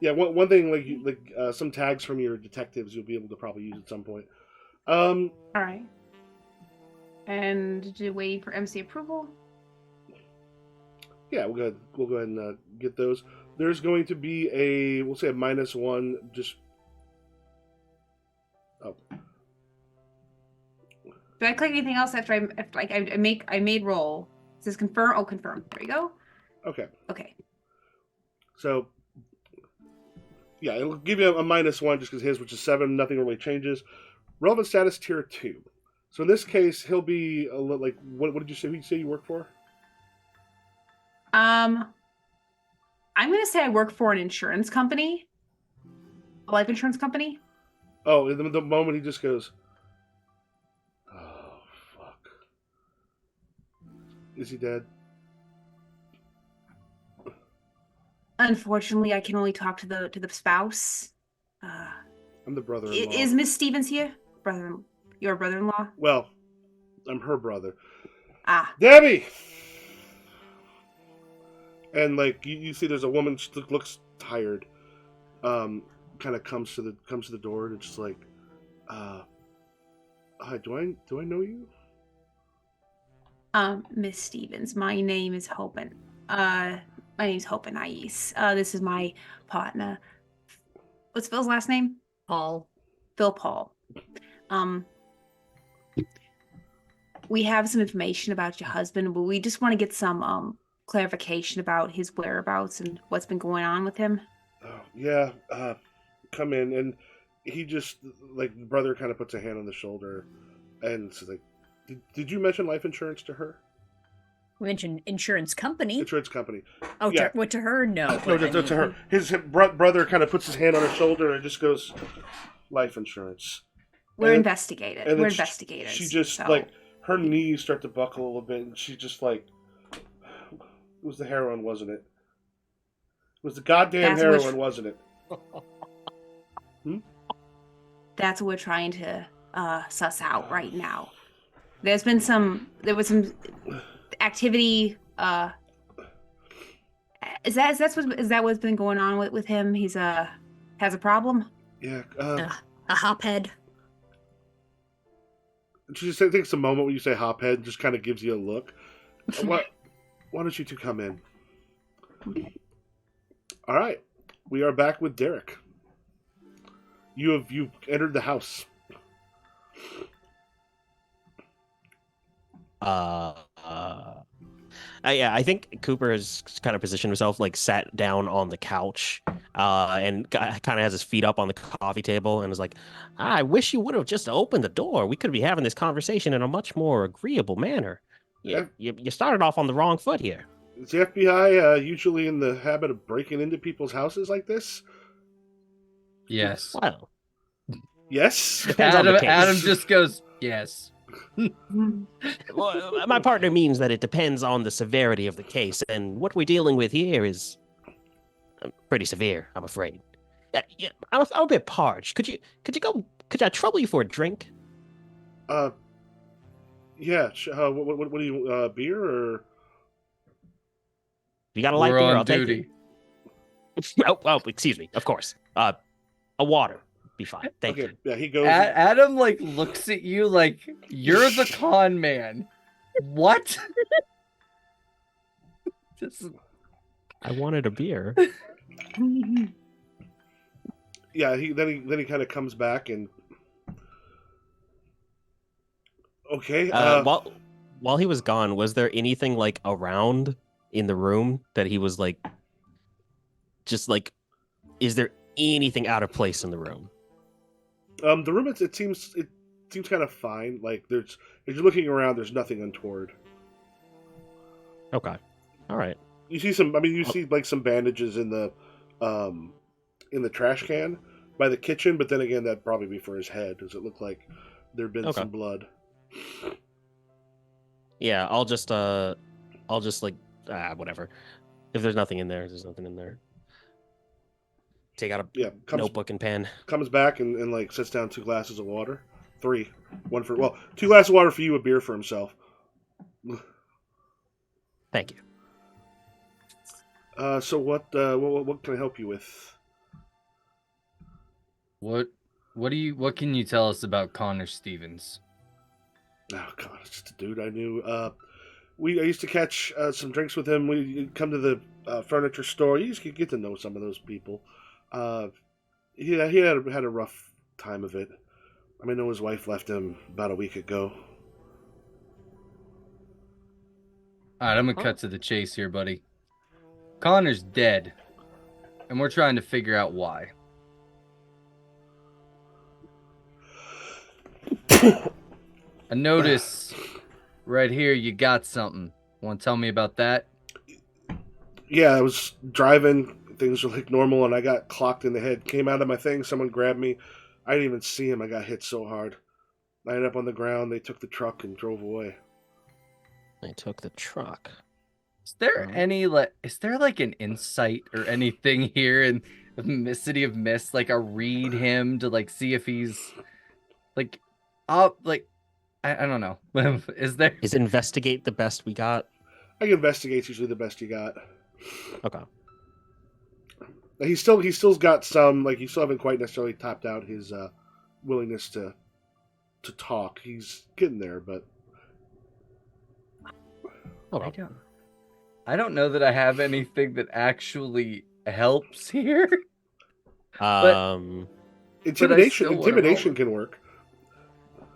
yeah, one thing some tags from your detectives you'll be able to probably use at some point. All right. And waiting for MC approval. Yeah, we'll go ahead and get those. There's going to be we'll say a -1. Just oh, Do I click anything else after I made roll? It says confirm. Oh, confirm. There you go. okay. Okay. So yeah, it'll give you a -1 just because his, which is 7, nothing really changes. Relevant status tier 2. So in this case, he'll be a little like what did you say? Who did you say you work for? I'm gonna say I work for an insurance company, a life insurance company. Oh, in the moment he just goes, "Oh fuck, is he dead?" Unfortunately, I can only talk to the spouse. I'm the brother-in-law. Is Miss Stevens here? Your brother-in-law? Well, I'm her brother. Ah, Debbie! And like you see there's a woman, she looks tired. Kind of comes to the door and it's just like, hi, do I know you? Miss Stevens, my name is Hopen. My name's Hopen Ais. This is my partner. What's Phil's last name? Paul. Phil Paul. We have some information about your husband, but we just want to get some clarification about his whereabouts and what's been going on with him. Oh, yeah, come in. And he just, like, the brother kind of puts a hand on the shoulder and says, like, did you mention life insurance to her? We mentioned insurance company. Insurance company. Oh, yeah. to her? No. No, to her. His brother kind of puts his hand on her shoulder and just goes, life insurance. We're And investigators. and We're then investigators. She just, so. like, her knees start to buckle a little bit, and she just, like, it was the heroin, wasn't it? It was the goddamn heroin, wasn't it? That's what we're trying to suss out right now. There was some activity. Is that what's been going on with him? He's has a problem. Yeah. A hophead. She just takes a moment when you say hophead, and just kind of gives you a look. Why don't you two come in? All right, we are back with Derek. You've entered the house. Yeah, I think Cooper has kind of positioned himself, like sat down on the couch, and kind of has his feet up on the coffee table, and is like, "I wish you would have just opened the door. We could be having this conversation in a much more agreeable manner. You started off on the wrong foot here." Is the FBI usually in the habit of breaking into people's houses like this? Yes. Well, Yes. depends on the case. Adam just goes, yes. Well, my partner means that it depends on the severity of the case, and what we're dealing with here is pretty severe, I'm afraid. Yeah, I'm a bit parched. Could I trouble you for a drink? Yeah. What do you beer or? You got a light We're beer? on I'll duty. take it. Oh, excuse me. Of course. A water. Be fine. Thank you. Yeah, he goes. Adam like looks at you like you're the con man. What? Just... I wanted a beer. Yeah, he kind of comes back and. Okay. While he was gone, was there anything like around in the room that he was like, just like, is there anything out of place in the room? The room it seems kind of fine. Like if you're looking around, there's nothing untoward. Okay. All right. You see you see like some bandages in the trash can by the kitchen, but then again, that'd probably be for his head. Does it look like there'd been some blood? Yeah, I'll just like whatever. If there's nothing in there, there's nothing in there. Take out a notebook and pen. Comes back and like sets down 2 glasses of water. 3. 1 for 2 glasses of water for you, a beer for himself. Thank you. So what can I help you with? What can you tell us about Connor Stevens? Oh god, it's just a dude I knew. I used to catch some drinks with him. We'd come to the furniture store. You used to get to know some of those people. Uh, he had a rough time of it. I know his wife left him about a week ago. All right, I'm gonna cut to the chase here, buddy. Connor's dead, and we're trying to figure out why. I notice right here you got something. Want to tell me about that? Yeah, I was driving. Things were like normal, and I got clocked in the head. Came out of my thing. Someone grabbed me. I didn't even see him. I got hit so hard. I ended up on the ground. They took the truck and drove away. They took the truck. Is there is there like an insight or anything here in the City of Mist, like a read him to like see if he's like up like I don't know. Is there Is investigate the best we got? I think investigate's usually the best you got. Okay. He's still got some, like, you still haven't quite necessarily topped out his willingness to talk. He's getting there, but Okay. I don't know that I have anything that actually helps here. intimidation still wanna roll. can work.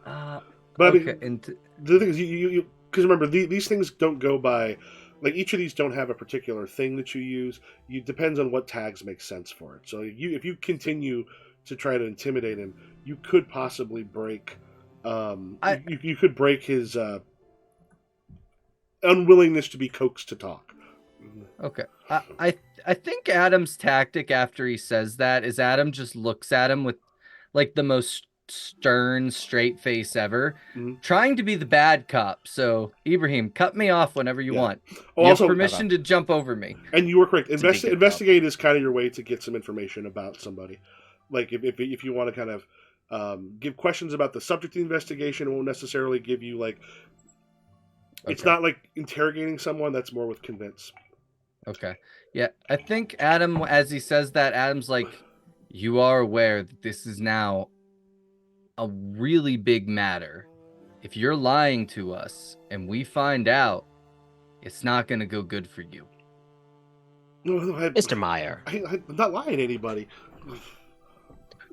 But Okay, I mean, the thing is, you because remember these things don't go by, like, each of these don't have a particular thing that you use. You depends on what tags make sense for it. So if you continue to try to intimidate him, you could possibly break. You could break his unwillingness to be coaxed to talk. Okay. I think Adam's tactic after he says that is Adam just looks at him with like the most stern, straight face ever, trying to be the bad cop. So, Ibrahim, cut me off whenever you want. Oh, you also, have permission to jump over me. And you were correct. To be good Investigate is kind of your way to get some information about somebody. Like, if you want to kind of give questions about the subject of the investigation, it won't necessarily give you, like, it's not like interrogating someone. That's more with convince. Okay. Yeah, I think Adam, as he says that, Adam's like, you are aware that this is now a really big matter. If you're lying to us and we find out, it's not going to go good for you. No, Mr. Meyer. I'm not lying to anybody.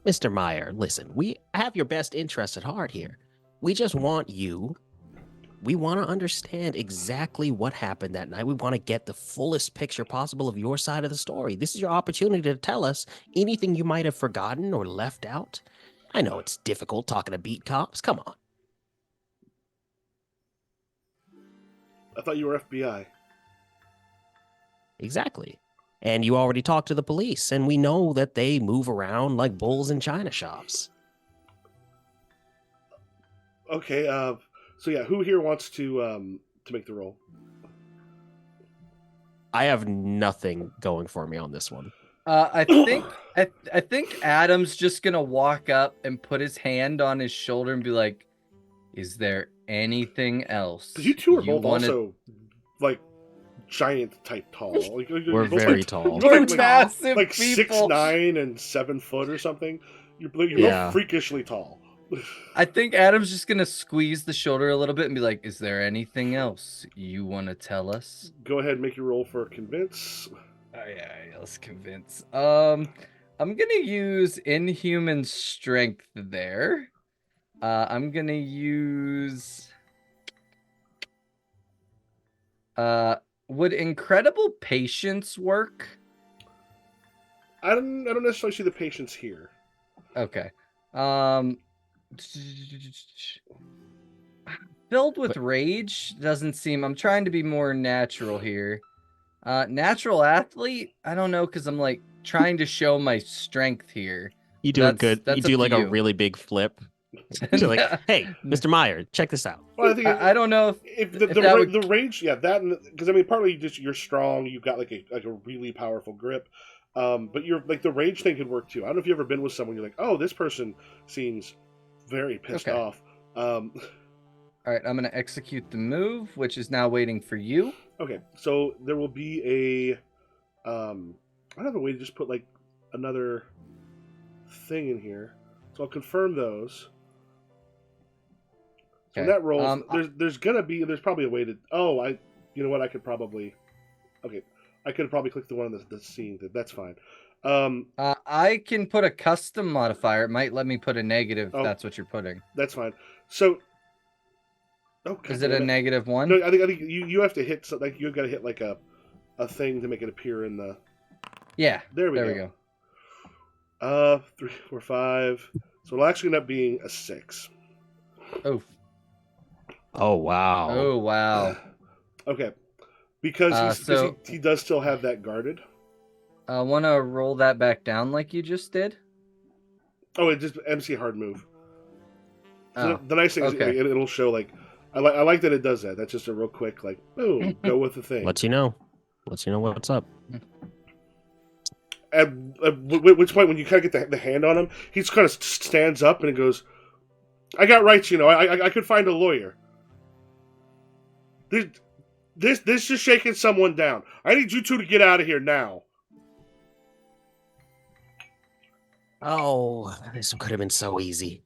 Mr. Meyer, listen, we have your best interests at heart here. We just want you. We want to understand exactly what happened that night. We want to get the fullest picture possible of your side of the story. This is your opportunity to tell us anything you might have forgotten or left out. I know it's difficult talking to beat cops. Come on. I thought you were FBI. Exactly. And you already talked to the police, and we know that they move around like bulls in china shops. Okay, so yeah, who here wants to make the roll? I have nothing going for me on this one. I think Adam's just gonna walk up and put his hand on his shoulder and be like, "Is there anything else?" Because you two are both also like giant type tall. Like, We're very tall. We're massive like people. 6'9" and 7 foot or something. You're both freakishly tall. I think Adam's just gonna squeeze the shoulder a little bit and be like, "Is there anything else you want to tell us?" Go ahead and make your roll for convince. Oh yeah, let's convince. I'm gonna use inhuman strength there. I'm gonna use. Would incredible patience work? I don't necessarily see the patience here. Okay. Filled with rage doesn't seem. I'm trying to be more natural here. Natural athlete? I don't know, because I'm like trying to show my strength here. You do it good. You do like a really big flip. You're like, hey, Mr. Meyer, check this out. Well, I think I don't know if the rage, yeah, that, because I mean, partly just you're strong, you've got like a really powerful grip, but you're like, the rage thing could work too. I don't know if you've ever been with someone, you're like, oh, this person seems very pissed off. All right, I'm gonna execute the move, which is now waiting for you. Okay, so there will be I don't have a way to just put like another thing in here, so I'll confirm those. From that roll, Um, there's probably a way to. You know what? I could probably. Okay, I could probably click the one that's seeing that. That's fine. I can put a custom modifier. It might let me put a negative if Oh. that's what you're putting. That's fine. So. Oh, Is it a -1? No, I think you have to hit like you've got to hit like a thing to make it appear in the. Yeah. There we go. 3, 4, 5. So it'll actually end up being a 6. Oh. Oh wow. Oh wow. Okay, because he does still have that guarded. I want to roll that back down like you just did. Oh, it just MC hard move. So Oh, the nice thing is it'll show like I like that it does that. That's just a real quick like boom, go with the thing. Lets you know what's up. At which point, when you kind of get the hand on him, he just kind of stands up and he goes, "I got rights, you know. I could find a lawyer. This just shaking someone down. I need you two to get out of here now." Oh, this could have been so easy.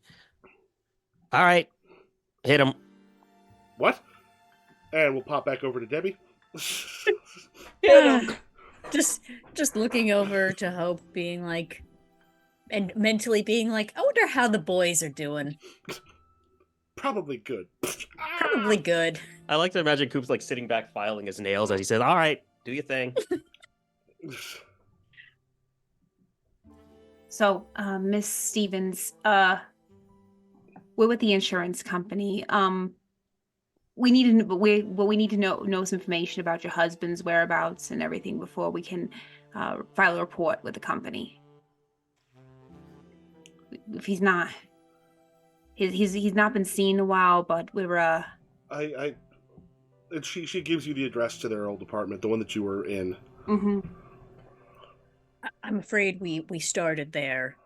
All right, hit him. What? And we'll pop back over to Debbie. Yeah. Just looking over to Hope, being like, and mentally being like, I wonder how the boys are doing. Probably good. Probably good. I like to imagine Coop's like sitting back filing his nails as he says, "All right, do your thing." So, Miss Stevens, we're with the insurance company. We need to we need to know some information about your husband's whereabouts and everything before we can file a report with the company. If he's not been seen in a while, but we're and she gives you the address to their old apartment, the one that you were in. Mm-hmm. I'm afraid we started there,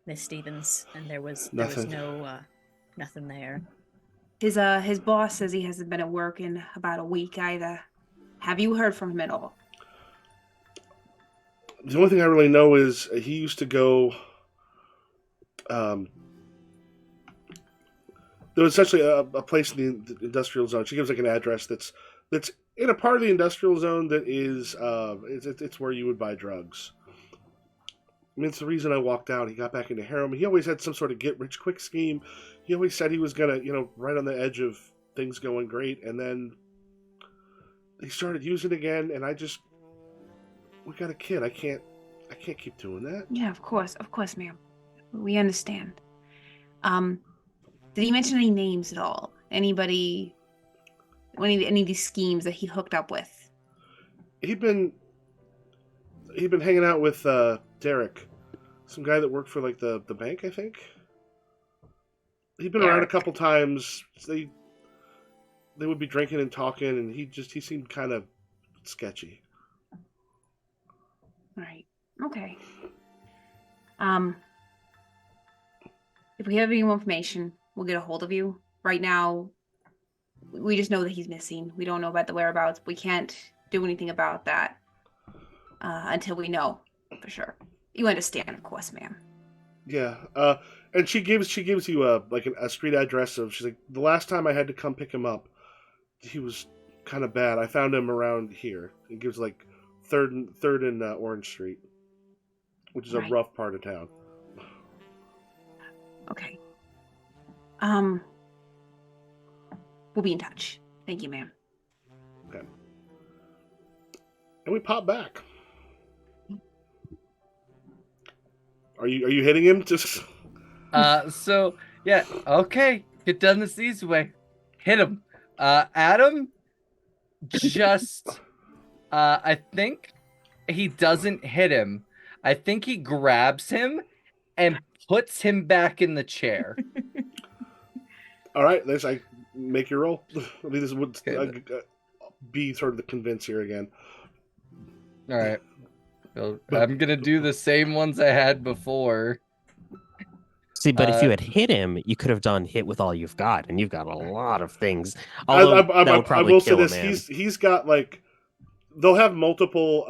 Miss Stevens, and there was no nothing there. His boss says he hasn't been at work in about a week either. Have you heard from him at all? The only thing I really know is he used to go. There was essentially a place in the industrial zone. She gives like an address that's in a part of the industrial zone that is it's where you would buy drugs. I mean, it's the reason I walked out. He got back into heroin. He always had some sort of get-rich-quick scheme. He always said he was gonna, right on the edge of things going great, and then he started using again. And we got a kid. I can't keep doing that. Yeah, of course, ma'am. We understand. Did he mention any names at all? Anybody? Any of these schemes that he hooked up with? He'd been hanging out with Derek, some guy that worked for like the bank, I think. He'd been around a couple times. They would be drinking and talking, and he seemed kind of sketchy. Right. Okay. If we have any more information, we'll get a hold of you. Right now, we just know that he's missing. We don't know about the whereabouts. We can't do anything about that until we know for sure. You understand, of course, ma'am. Yeah. And she gives you a street address of. She's like, the last time I had to come pick him up, he was kind of bad. I found him around here. It gives like third and Orange Street, which is a rough part of town. Okay. We'll be in touch. Thank you, ma'am. Okay. And we pop back. Are you hitting him? Just. So yeah, okay. Get done this easy way. Hit him. Adam. Just. I think he doesn't hit him. I think he grabs him and puts him back in the chair. All right, I make your roll. I mean, this would be sort of the convince here again. All right. Well, I'm gonna do the same ones I had before. See, but if you had hit him, you could have done hit with all you've got, and you've got a lot of things. Although that would probably I will kill say a this: man. he's got like they'll have multiple.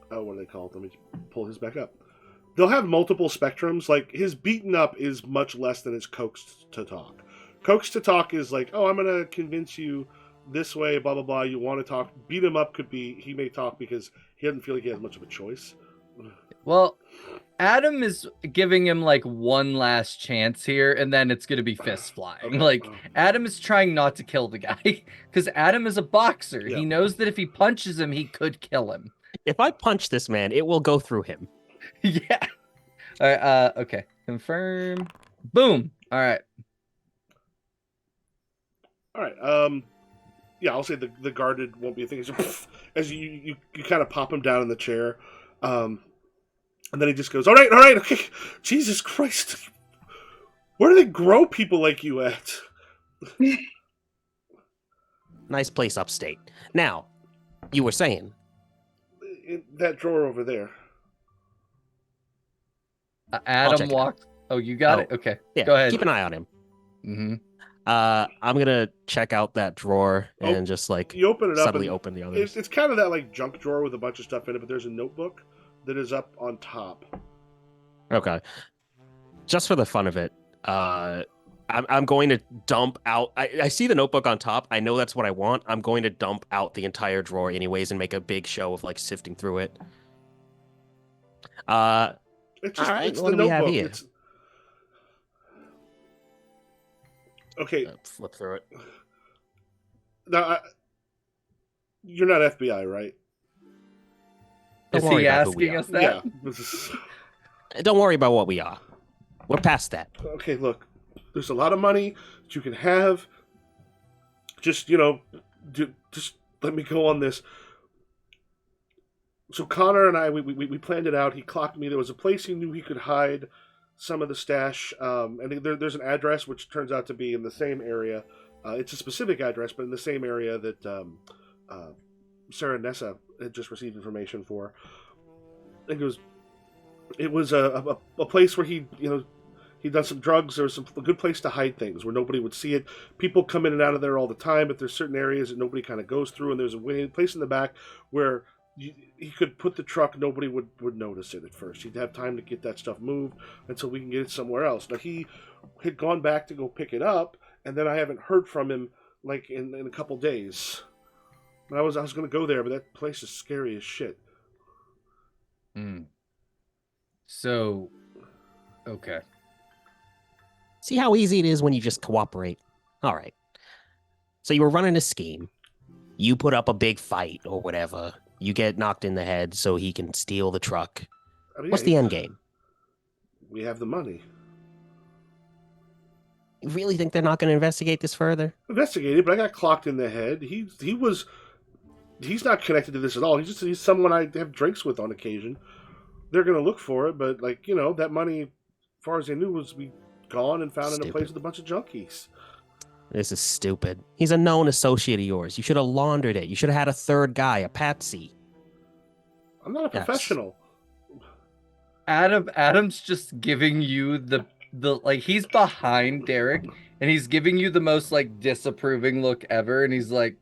What are they called? Let me pull his back up. they'll have multiple spectrums. Like his beaten up is much less than his coaxed to talk. Coaxed to talk is like, oh, I'm gonna convince you this way, blah blah blah. You want to talk? Beat him up could be he may talk because he doesn't feel like he has much of a choice. Well, Adam is giving him like one last chance here, and then it's gonna be fist flying. Okay. Like Adam is trying not to kill the guy because Adam is a boxer. Yeah. He knows that if he punches him, he could kill him. If I punch this man, it will go through him. Yeah. All right. Okay. Confirm. Boom. All right. All right. Yeah, I'll say the guarded won't be a thing. As you kind of pop him down in the chair, and then he just goes, all right, okay. Jesus Christ, where do they grow people like you at? Nice place upstate. Now, you were saying. In that drawer over there. Adam check it walked. Oh, you got it. Okay. Yeah, Go ahead. keep an eye on him. Mm-hmm. I'm gonna check out that drawer and just like You open it up. subtly and open the others. it's kind of that like junk drawer with a bunch of stuff in it, but there's a notebook that is up on top. Okay. Just for the fun of it, I'm going to dump out. I see the notebook on top. I know that's what I want. I'm going to dump out the entire drawer anyways and make a big show of like sifting through it. It's just, all right, it's what the do we have notebook. here? Okay, Flip through it. now you're not FBI, right? Don't Is worry he about who we asking are. us that? Yeah. Don't worry about what we are. We're past that. Okay, look, there's a lot of money that you can have. Just, just let me go on this. So Connor and I, we planned it out. He clocked me. There was a place he knew he could hide some of the stash. And there's an address, which turns out to be in the same area. It's a specific address, but in the same area that Sarah Nessa had just received information for. It was a place where he'd done some drugs. There was a good place to hide things where nobody would see it. People come in and out of there all the time, but there's certain areas that nobody kind of goes through, and there's a place in the back where he could put the truck. Nobody would notice it at first. He'd have time to get that stuff moved until we can get it somewhere else. Now, he had gone back to go pick it up, and then I haven't heard from him like in a couple days. And I was going to go there, but that place is scary as shit. So, okay. See how easy it is when you just cooperate. All right. So you were running a scheme. You put up a big fight or whatever. You get knocked in the head so he can steal the truck. I mean, What's the end game? We have the money. You really think they're not going to investigate this further? Investigated, but I got clocked in the head. He's not connected to this at all. He's someone I have drinks with on occasion. They're going to look for it, but that money, as far as they knew, was gone and found in a place with a bunch of junkies. This is stupid. He's a known associate of yours. You should have laundered it. You should have had a third guy, a patsy. I'm not a professional. Adam's just giving you the like, he's behind Derek and he's giving you the most like disapproving look ever, and he's like,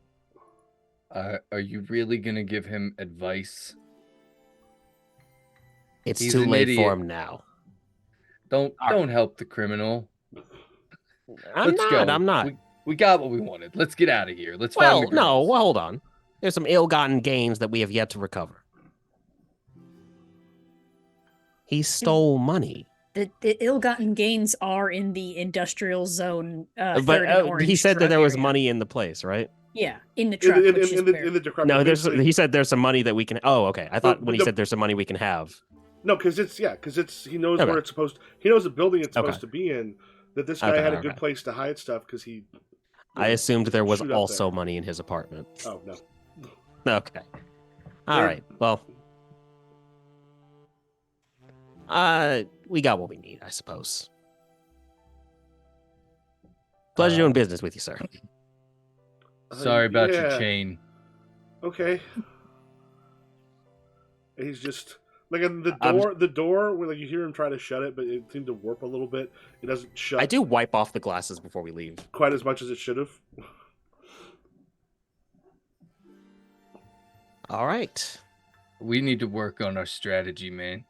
are you really gonna give him advice? It's He's too an late idiot. for him now. Don't help the criminal. I'm Let's not. go. I'm not. We got what we wanted. Let's get out of here. Let's Well, find the no. girls. Well, hold on. There's some ill-gotten gains that we have yet to recover. He stole money. The ill-gotten gains are in the industrial zone. But Third and he Orange said that truck there was area. money in the place, right? Yeah, in the truck. which is In where- the decrepit. No, basically- he said there's some money that we can. Oh, okay. I thought Well, when he the- said there's some money we can have. No, because he knows Okay. where it's supposed. He knows the building it's supposed Okay. to be in. That this guy Okay, had a good okay. place to hide stuff because he. I assumed there was shoot up also there. money in his apartment. Oh no. Okay. All There- right. Well, we got what we need, I suppose. Pleasure doing business with you, sir. Sorry about your Yeah. chain. Okay. And he's just like in the I'm- door. The door where like you hear him try to shut it, but it seemed to warp a little bit. It doesn't shut I do wipe off the glasses before we leave. quite as much as it should have. All right. We need to work on our strategy, man.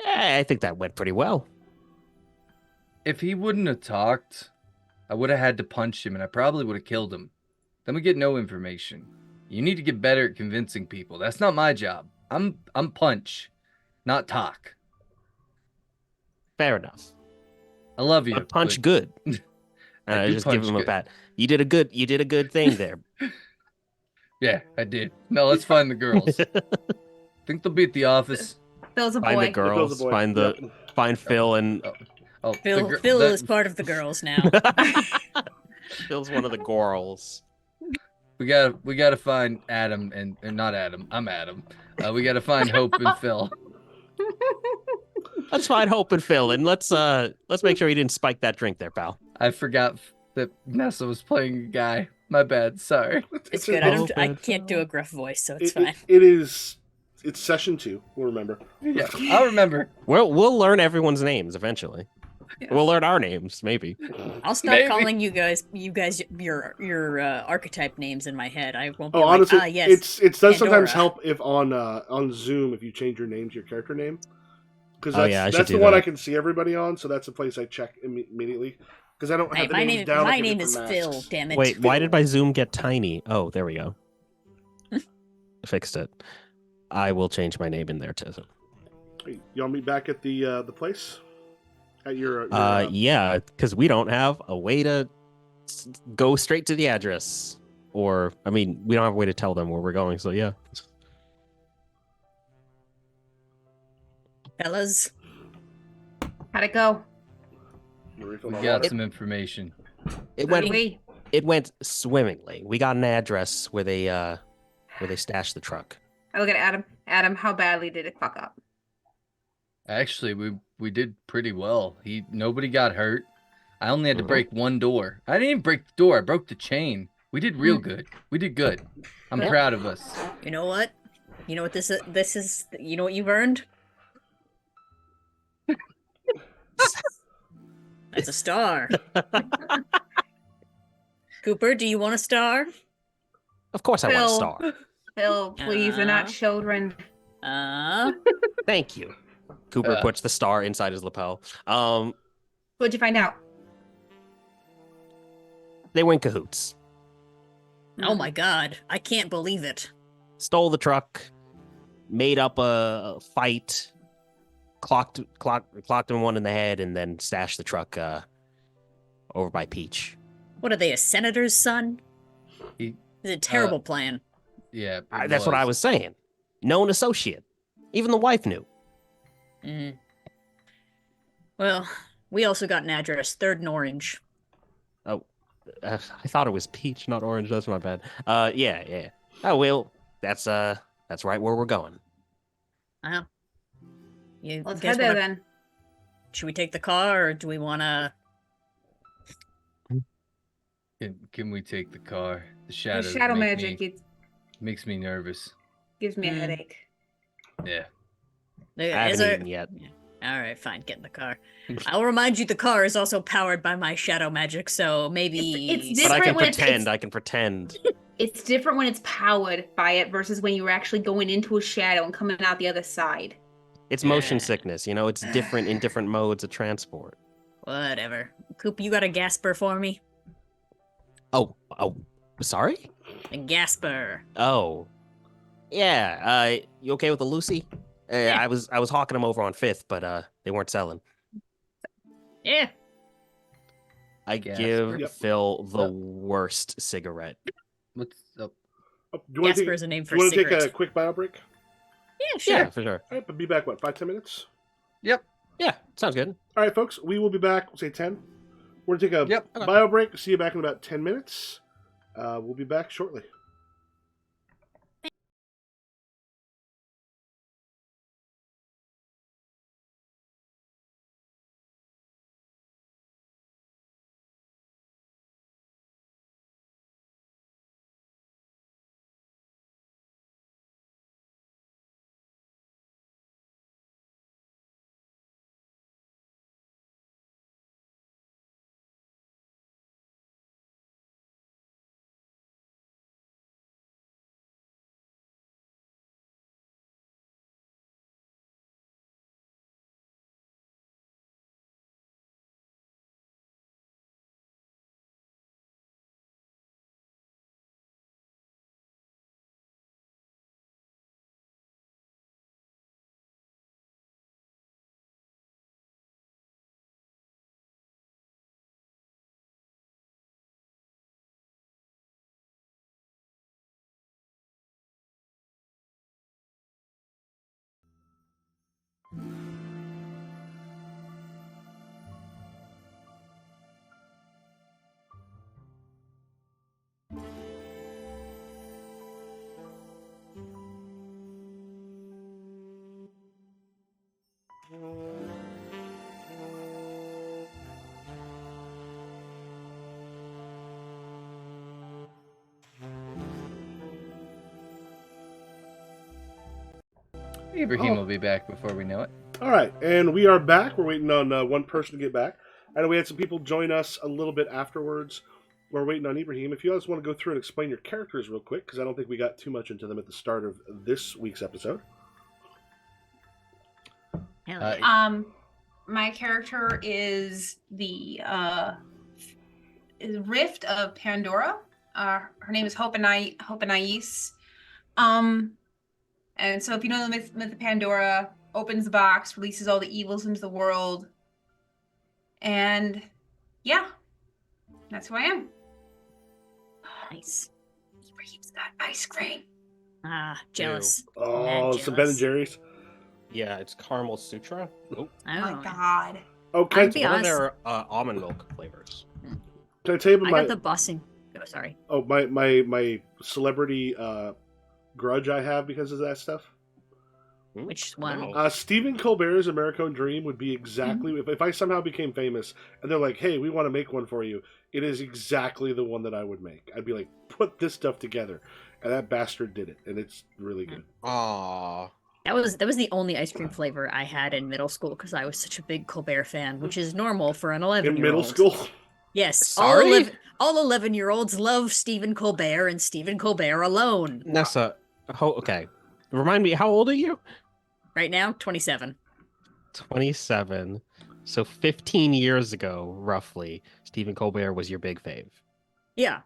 I think that went pretty well. If he wouldn't have talked, I would have had to punch him and I probably would have killed him. Then we get no information. You need to get better at convincing people. That's not my job. I'm punch, not talk. Fair enough. I love you. But punch but good. And I I do just give punch him a good. pat. You did a good thing there. Yeah, I did. Now let's find the girls. Think they'll be at the office. Phil's a Find the boy. Phil's a girls. boy. Find find Phil and Oh, Phil is part of the girls now. Phil's one of the girls. we gotta find Adam and not Adam. I'm Adam. We gotta find Hope and Phil. Let's find Hope and Phil, and let's make sure he didn't spike that drink there, pal. I forgot that Nessa was playing a guy. My bad. Sorry. It's a- good. Hope I and can't do Phil. a gruff voice, so it's It, fine. it's session 2. We'll remember. Yeah, I'll remember. We'll learn everyone's names eventually. Yeah. We'll learn our names, maybe. I'll stop Maybe. calling you guys your archetype names in my head. I won't be Oh, like, honestly, yes. it does sometimes Pandora. help if on Zoom if you change your name to your character name, because Oh, yeah, I should that's the do one that. I can see everybody on. So that's the place I check immediately because I don't have Hey, the my names name down. my like name different is Phil, masks. damn it. Wait, why did my Zoom get tiny? Oh, there we go. Fixed it. I will change my name in there too. Hey, y'all meet back at the place at your Yeah, because we don't have a way to go straight to the address, or I mean, we don't have a way to tell them where we're going. So yeah. Fellas, How'd it go? refill We on got water. some information. It How went did we? it went swimmingly. We got an address where they stashed the truck. I look at Adam. Adam, how badly did it fuck up? Actually, we did pretty well. Nobody got hurt. I only had to Mhm. break one door. I didn't even break the door. I broke the chain. We did real good. We did good. I'm Good. proud of us. you know what? You know what this is? You know what you've earned? That's a star. Cooper, do you want a star? Of course, I want a Phil. star. Phil, please, they're not Uh. children. Thank you. Cooper puts the star inside his lapel. What'd you find out? They were in cahoots. Oh my god, I can't believe it. Stole the truck, made up a fight, clocked him one in the head, and then stashed the truck over by Peach. What are they, a senator's son? He- It's a terrible plan. Yeah, That's what I was saying. Known associate. Even the wife knew. Mhm. Well, we also got an address, 3rd and Orange. I thought it was Peach, not Orange. That's my bad. Yeah. Oh well, that's right where we're going. You Let's guys head there wanna- then. Should we take the car, or do we want to? Can we take the car? The The shadows shadow make magic, me, it makes me nervous. gives me a Mm. headache. Yeah. I haven't eaten yet. All right, fine. Get in the car. I'll remind you, the car is also powered by my shadow magic, so maybe. It's But I different can when it's- pretend. I can pretend. It's different when it's powered by it versus when you're actually going into a shadow and coming out the other side. It's motion Yeah. sickness. You know, it's different in different modes of transport. Whatever. Coop, you got a Gasper for me? Oh, sorry. A Gasper. Oh, yeah. You okay with the Lucy? Yeah. I was hawking them over on 5th, but they weren't selling. Yeah. I Gasper. give Yep. Phil the worst cigarette. What's up? Oh, do you want Gasper to is a name for take cigarette. a quick bio break? Yeah, sure. Yeah, for sure. All right, but be back, 5-10 minutes? Yep. Yeah, sounds good. All right, folks, we will be back, say 10. We're going to take a Yep. bio break. See you back in about 10 minutes. We'll be back shortly. Ibrahim Oh. will be back before we know it. All right, and we are back. We're waiting on one person to get back. I know we had some people join us a little bit afterwards. We're waiting on Ibrahim. If you guys want to go through and explain your characters real quick, because I don't think we got too much into them at the start of this week's episode. Hell yeah. My character is the Rift of Pandora. Her name is Hope Anais. And so if you know the myth of Pandora, opens the box, releases all the evils into the world. And yeah, that's who I am. Nice. Ibrahim's got ice cream. Ah, jealous. Oh, Mad some Ben and jealous. Jerry's. Yeah, it's caramel sutra. Oh, Oh my Oh, god. Oh, can, I'd I, be one of honest. their almond milk flavors. can I tell you about I my got the bossing. Oh, sorry. my celebrity grudge I have because of that stuff? Hmm? Which one? No. Stephen Colbert's American Dream would be exactly if I somehow became famous and they're like, "Hey, we want to make one for you." It is exactly the one that I would make. I'd be like, "Put this stuff together," and that bastard did it, and it's really good. Aw. That was the only ice cream flavor I had in middle school because I was such a big Colbert fan, which is normal for an 11-year-old. In middle school, Yes. Sorry? All 11-year-olds love Stephen Colbert and Stephen Colbert alone. Nessa, okay. Remind me, how old are you? Right now, 27. 27. So 15 years ago, roughly, Stephen Colbert was your big fave. Yeah.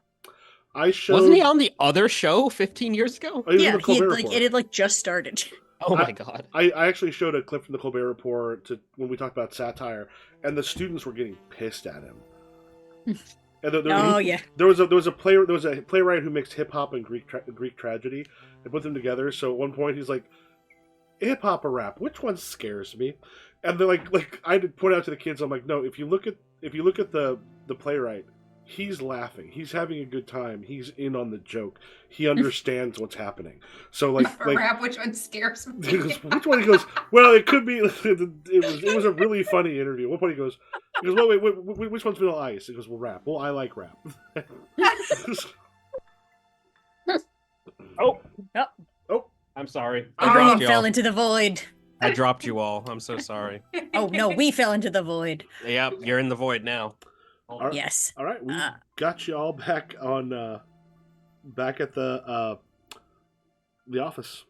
I showed. Wasn't he on the other show 15 years ago? Oh, he was in Yeah, the Colbert it Report. had like just started. Oh my god. I actually showed a clip from the Colbert Report to when we talked about satire, and the students were getting pissed at him. And Oh yeah. there was a playwright who mixed hip hop and Greek tragedy and put them together. So at one point he's like, hip hop or rap, which one scares me? And they're like I did point out to the kids, I'm like, no, if you look at the playwright, he's laughing, he's having a good time, he's in on the joke, he understands what's happening. So For rap, which one scares me? he goes, which one? He goes, well, it could be. It was a really funny interview. At one point he goes, wait, which one's Vanilla Ice? He goes, well, rap. Well, I like rap. Oh. Oh. I'm sorry. Ibrahim fell into the void. I dropped you all. I'm so sorry. Oh no, we fell into the void. Yep, you're in the void now. All right. Yes. All right, we Uh. got you all back on back at the office.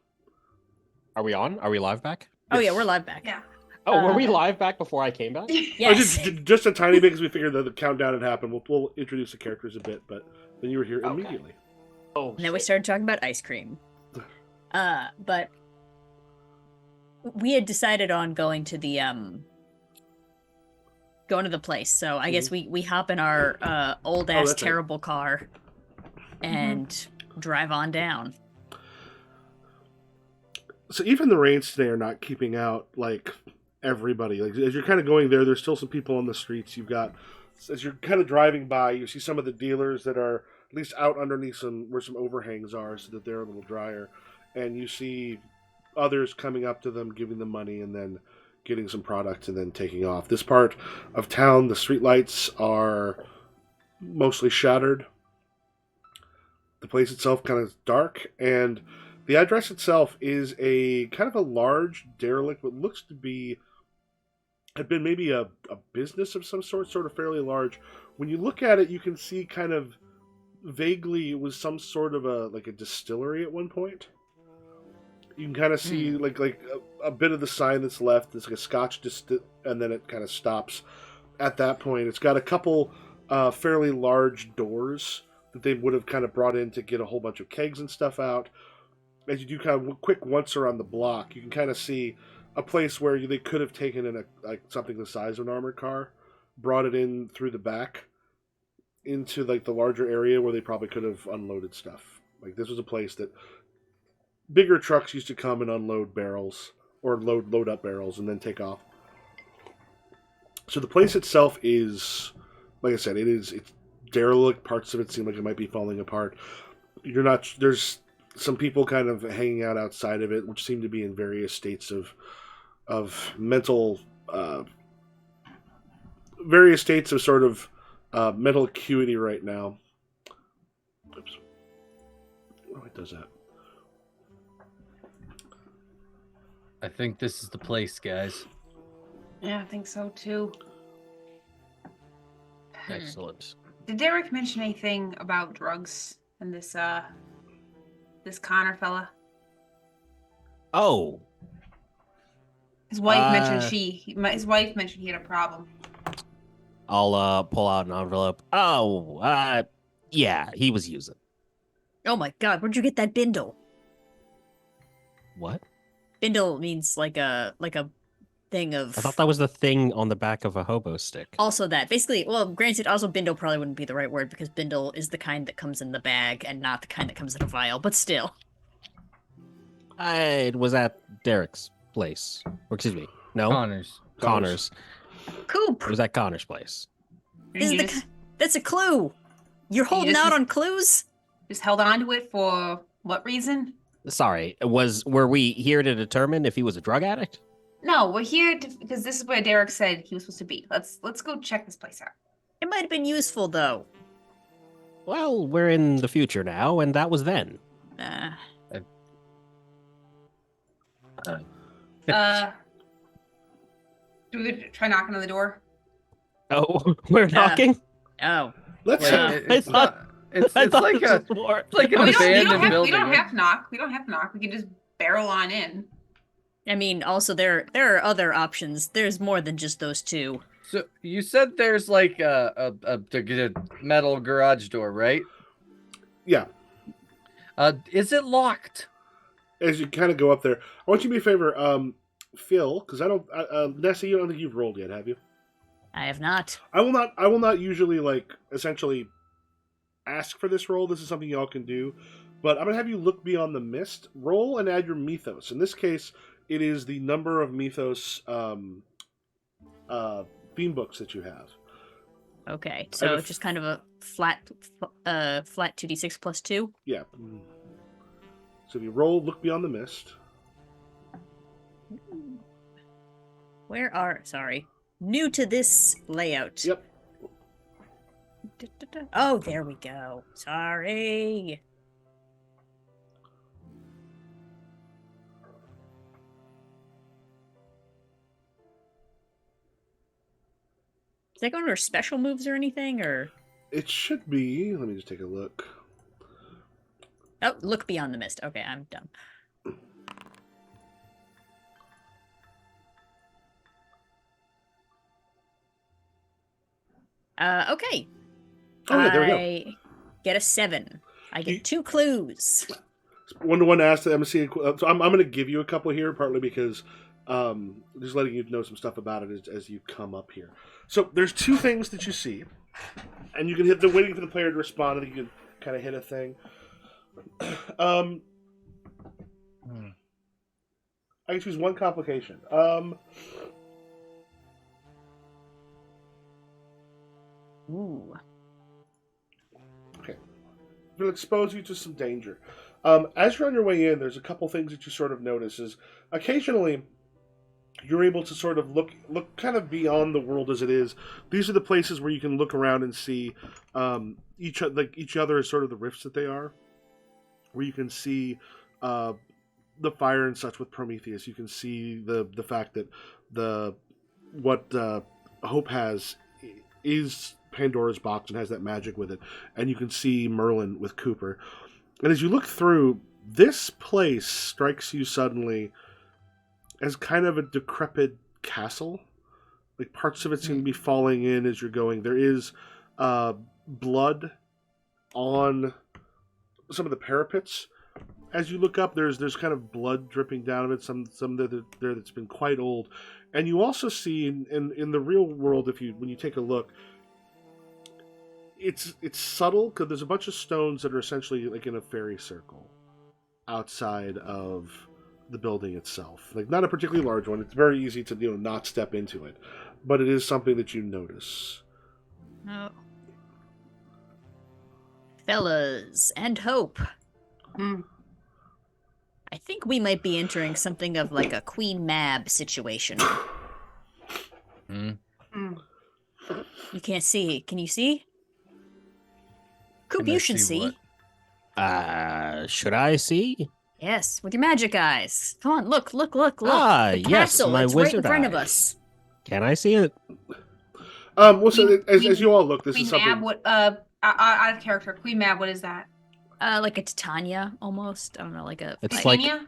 Are we on? Are we live back? Oh yeah, Yes. we're live back. Yeah. Oh, were we live back before I came back? Oh, Yes. just a tiny bit because we figured that the countdown had happened. We'll introduce the characters a bit, but then you were here Okay. immediately. Oh, And then we started talking about ice cream. But we had decided on going to the place. So I guess we hop in our old ass that's right. terrible car and drive on down. So even the rains today are not keeping out like everybody. Like as you're kind of going there, there's still some people on the streets. You've got as you're kind of driving by, you see some of the dealers that are at least out underneath where some overhangs are, so that they're a little drier, and you see others coming up to them, giving them money, and then getting some products and then taking off. This part of town, the streetlights are mostly shattered. The place itself kind of dark, and the address itself is a kind of a large derelict, what looks to be had been maybe a business of some sort of fairly large. When you look at it, you can see kind of vaguely it was some sort of a distillery at one point. You can kind of see like a bit of the sign that's left. It's like a Scotch and then it kind of stops at that point. It's got a couple fairly large doors that they would have kind of brought in to get a whole bunch of kegs and stuff out. As you do kind of a quick once around the block, you can kind of see a place where they could have taken in something the size of an armored car, brought it in through the back into like the larger area where they probably could have unloaded stuff. Like this was a place that bigger trucks used to come and unload barrels or load up barrels and then take off. So the place itself is, like I said, it's derelict. Parts of it seem like it might be falling apart. There's some people kind of hanging out outside of it, which seem to be in various states of mental, various states of sort of mental acuity right now. Oops. Oh, it does that. I think this is the place, guys. Yeah, I think so too. Excellent. Did Derek mention anything about drugs and this Connor fella? Oh, His wife mentioned Uh, his wife mentioned he had a problem. I'll pull out an envelope. Oh, yeah, he was using. Oh my god, where'd you get that bindle? What? Bindle means like a thing of I thought that was the thing on the back of a hobo stick. also that. Basically, well, granted, also bindle probably wouldn't be the right word because bindle is the kind that comes in the bag and not the kind that comes in a vial, but still. It was at Derek's place. Or excuse me. No, Connors. Connor's. Coop! It was at Connor's place. This is that's a clue. You're holding just- out on clues? Just held on to it for what reason? Sorry, were we here to determine if he was a drug addict? No, we're here because this is where Derek said he was supposed to be. Let's go check this place out. It might have been useful though. Well, we're in the future now, and that was then. Do we try knocking on the door? Oh, we're knocking? Oh. Let's Wait, Yeah, I it's not. It's I thought like this a. was more. It's like an We abandoned building. don't right? have to knock. We don't have to knock. We can just barrel on in. I mean, also there are other options. There's more than just those two. So you said there's like a metal garage door, right? Yeah. Is it locked? As you kind of go up there, I want you to do me a favor, Phil, because I don't, Nessie, you don't think you've rolled yet, have you? I have not. I will not usually essentially ask for this roll. This is something y'all can do, but I'm gonna have you look beyond the mist, roll, and add your mythos. In this case, it is the number of mythos theme books that you have. Okay, I so have a it's just kind of a flat 2d6 plus 2. Yeah. So if you roll, look beyond the mist. Sorry. New to this layout. Yep. Oh, there we go. Sorry. Is that going to our special moves or anything, or? It should be. Let me just take a look. Oh, look beyond the mist. Okay, I'm done. Okay. Oh yeah, there we go. I get a 7. I get You- 2 clues. 1-to-1 asked the MC. So I'm going to give you a couple here, partly because just letting you know some stuff about it as you come up here. So there's 2 things that you see, and you can hit. They're waiting for the player to respond, and you can kind of hit a thing. I can choose one complication. Ooh. Okay. It'll expose you to some danger. As you're on your way in, there's a couple things that you sort of notice. Is occasionally you're able to sort of look kind of beyond the world as it is. These are the places where you can look around and see each other as sort of the rifts that they are, where you can see the fire and such with Prometheus. You can see the fact that what Hope has is Pandora's box and has that magic with it, and you can see Merlin with Cooper. And as you look through, this place strikes you suddenly as kind of a decrepit castle. Like parts of it seem to be falling in as you're going. There is blood on some of the parapets. As you look up, there's kind of blood dripping down of it. Some there that's been quite old, and you also see in the real world, when you take a look, it's subtle because there's a bunch of stones that are essentially like in a fairy circle outside of the building itself. Like not a particularly large one. It's very easy to not step into it, but it is something that you notice. Oh. Fellas, and Hope. I think we might be entering something of like a Queen Mab situation. You can't see. Can you see? Coop, Can I you should see see. what? Should I see? Yes, with your magic eyes. Come on, look. Ah, The yes, castle, my it's right in wizard front of eyes. us. Can I see it? Well, so as Queen- you all look, this Queen is something. Mab, what out of character. Queen Mab, what is that? Like a Titania, almost. I don't know, like a... It's like, like Titania?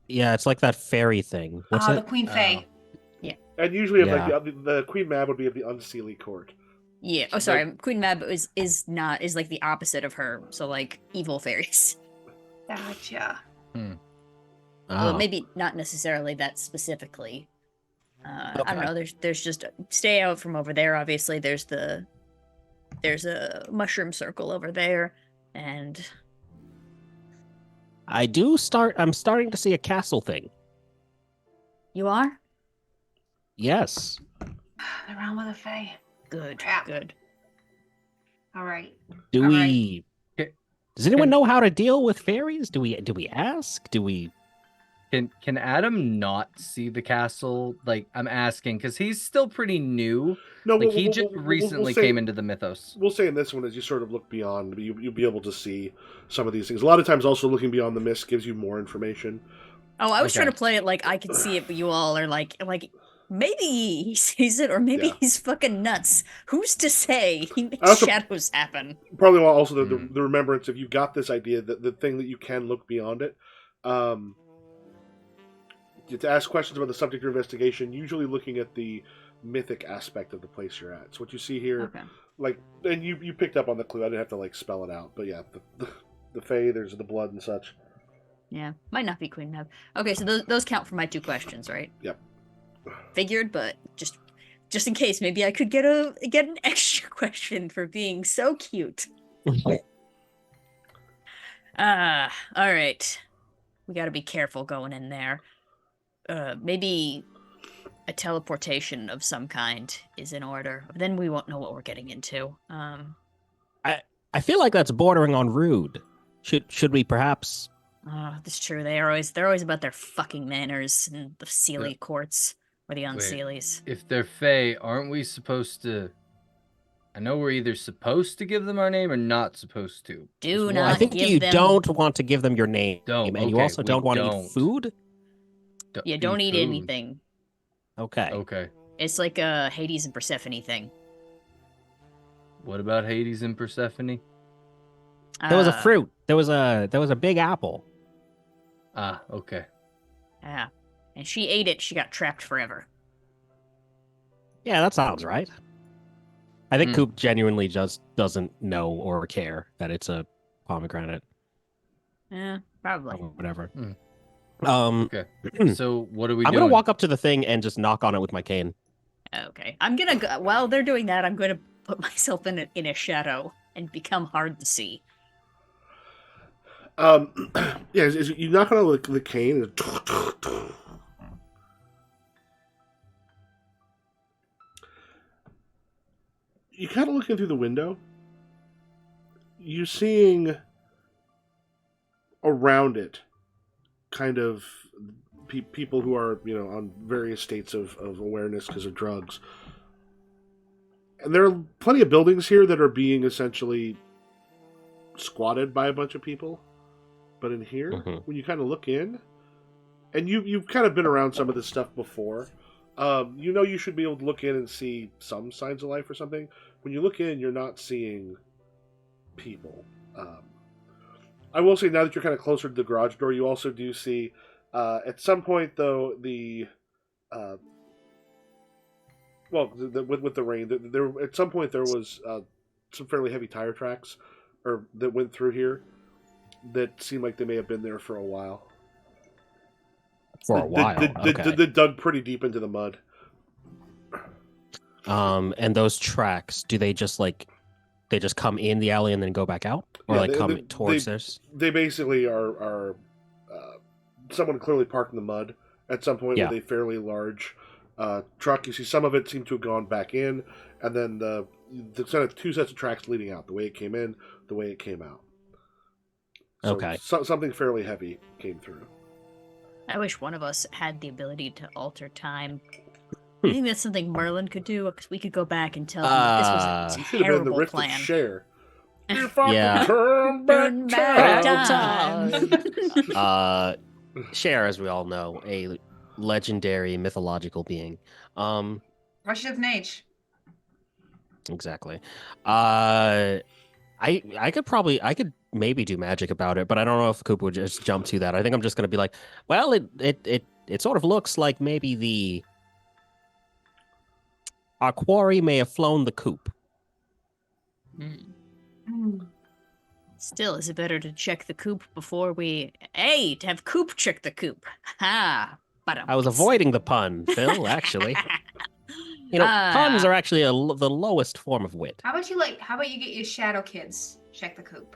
Yeah, it's like that fairy thing. What's The it? Queen Fae. And usually, Yeah. like the Queen Mab would be of the Unseelie court. Yeah. Oh, sorry. Queen Mab is like the opposite of her. So like evil fairies. Gotcha. Although Oh. maybe not necessarily that specifically. I don't Okay. know. There's just stay out from over there. Obviously, there's a mushroom circle over there, and I'm starting to see a castle thing. you are Yes. The realm of the Fae. good. Crap. Good. All right. Do All we? Okay. Does anyone know how to deal with fairies? Do we ask? Do we? Can Adam not see the castle? Like, I'm asking because he's still pretty new. No, Like, he just recently came into the mythos. We'll say in this one, as you sort of look beyond, you'll be able to see some of these things. A lot of times, also looking beyond the mist gives you more information. Oh, I was trying Okay. to play it like I could see it, but you all are like maybe he sees it, or maybe Yeah. he's fucking nuts. Who's to say? He makes Also- shadows happen. Probably also Mm. the remembrance if you got this idea that the thing that you can look beyond it. To ask questions about the subject of your investigation, usually looking at the mythic aspect of the place you're at. So what you see here, Okay. like, and you picked up on the clue. I didn't have to like spell it out, but yeah, the Fae, there's the blood and such. Yeah, might not be Queen Mab. Okay, so those count for my 2 questions, right? Yep. Figured, but just in case, maybe I could get an extra question for being so cute. All right. We got to be careful going in there. Maybe a teleportation of some kind is in order. Then we won't know what we're getting into. I feel like that's bordering on rude. Should we perhaps? That's true. They're always about their fucking manners in the Sealy courts or the Unsealies. If they're Fae, aren't we supposed to? I know we're either supposed to give them our name or not supposed to. Do Which not one? I think give you them- don't want to give them your name, Don't. and you Okay, also we don't want to don't. eat food. Yeah, don't eat food. anything. Okay. Okay. It's like a Hades and Persephone thing. What about Hades and Persephone? There was a Uh, fruit. There was a big apple. Ah, okay. Yeah. And she ate it. She got trapped forever. Yeah, that sounds right. I think Hmm. Coop genuinely just doesn't know or care that it's a pomegranate Yeah, or probably. whatever. Hmm. Okay. So what are we I'm doing? gonna walk up to the thing and just knock on it with my cane. Okay. I'm gonna go while they're doing that, I'm gonna put myself in a shadow and become hard to see. Yeah, you knock on the cane. And you kind of looking through the window. You're seeing around it, kind of people who are on various states of awareness because of drugs. And there are plenty of buildings here that are being essentially squatted by a bunch of people. But in here, Mhm. when you kind of look in, and you've kind of been around some of this stuff before, you should be able to look in and see some signs of life or something. When you look in, you're not seeing people. I will say now that you're kind of closer to the garage door, you also do see, at some point though, with the rain, there at some point there was some fairly heavy tire tracks, that went through here, that seemed like they may have been there for a while. For a while. Okay. They dug pretty deep into the mud. And those tracks, do they just come in the alley and then go back out, or Yeah, like they- come they- towards they- this? They basically are someone clearly parked in the mud at some point Yeah. with a fairly large truck. You see some of it seem to have gone back in, and then the kind of 2 sets of tracks leading out, the way it came in, the way it came out. So Okay. something fairly heavy came through. I wish one of us had the ability to alter time. I think that's something Merlin could do, because we could go back and tell him that this was You a should have been the terrible Rift plan. of Share. If I Yeah. could turn Turn back back time. time. Cher, as we all know, a legendary mythological being. Rush of an age. Exactly. I could maybe do magic about it, but I don't know if Cooper would just jump to that. I think I'm just gonna be like, well, it sort of looks like maybe our quarry may have flown the coop. Still, is it better to check the coop before we... Hey, to have coop check the coop. Ha! But I was avoiding the pun, Phil, actually. You know, puns are actually the lowest form of wit. How about you get your shadow kids check the coop?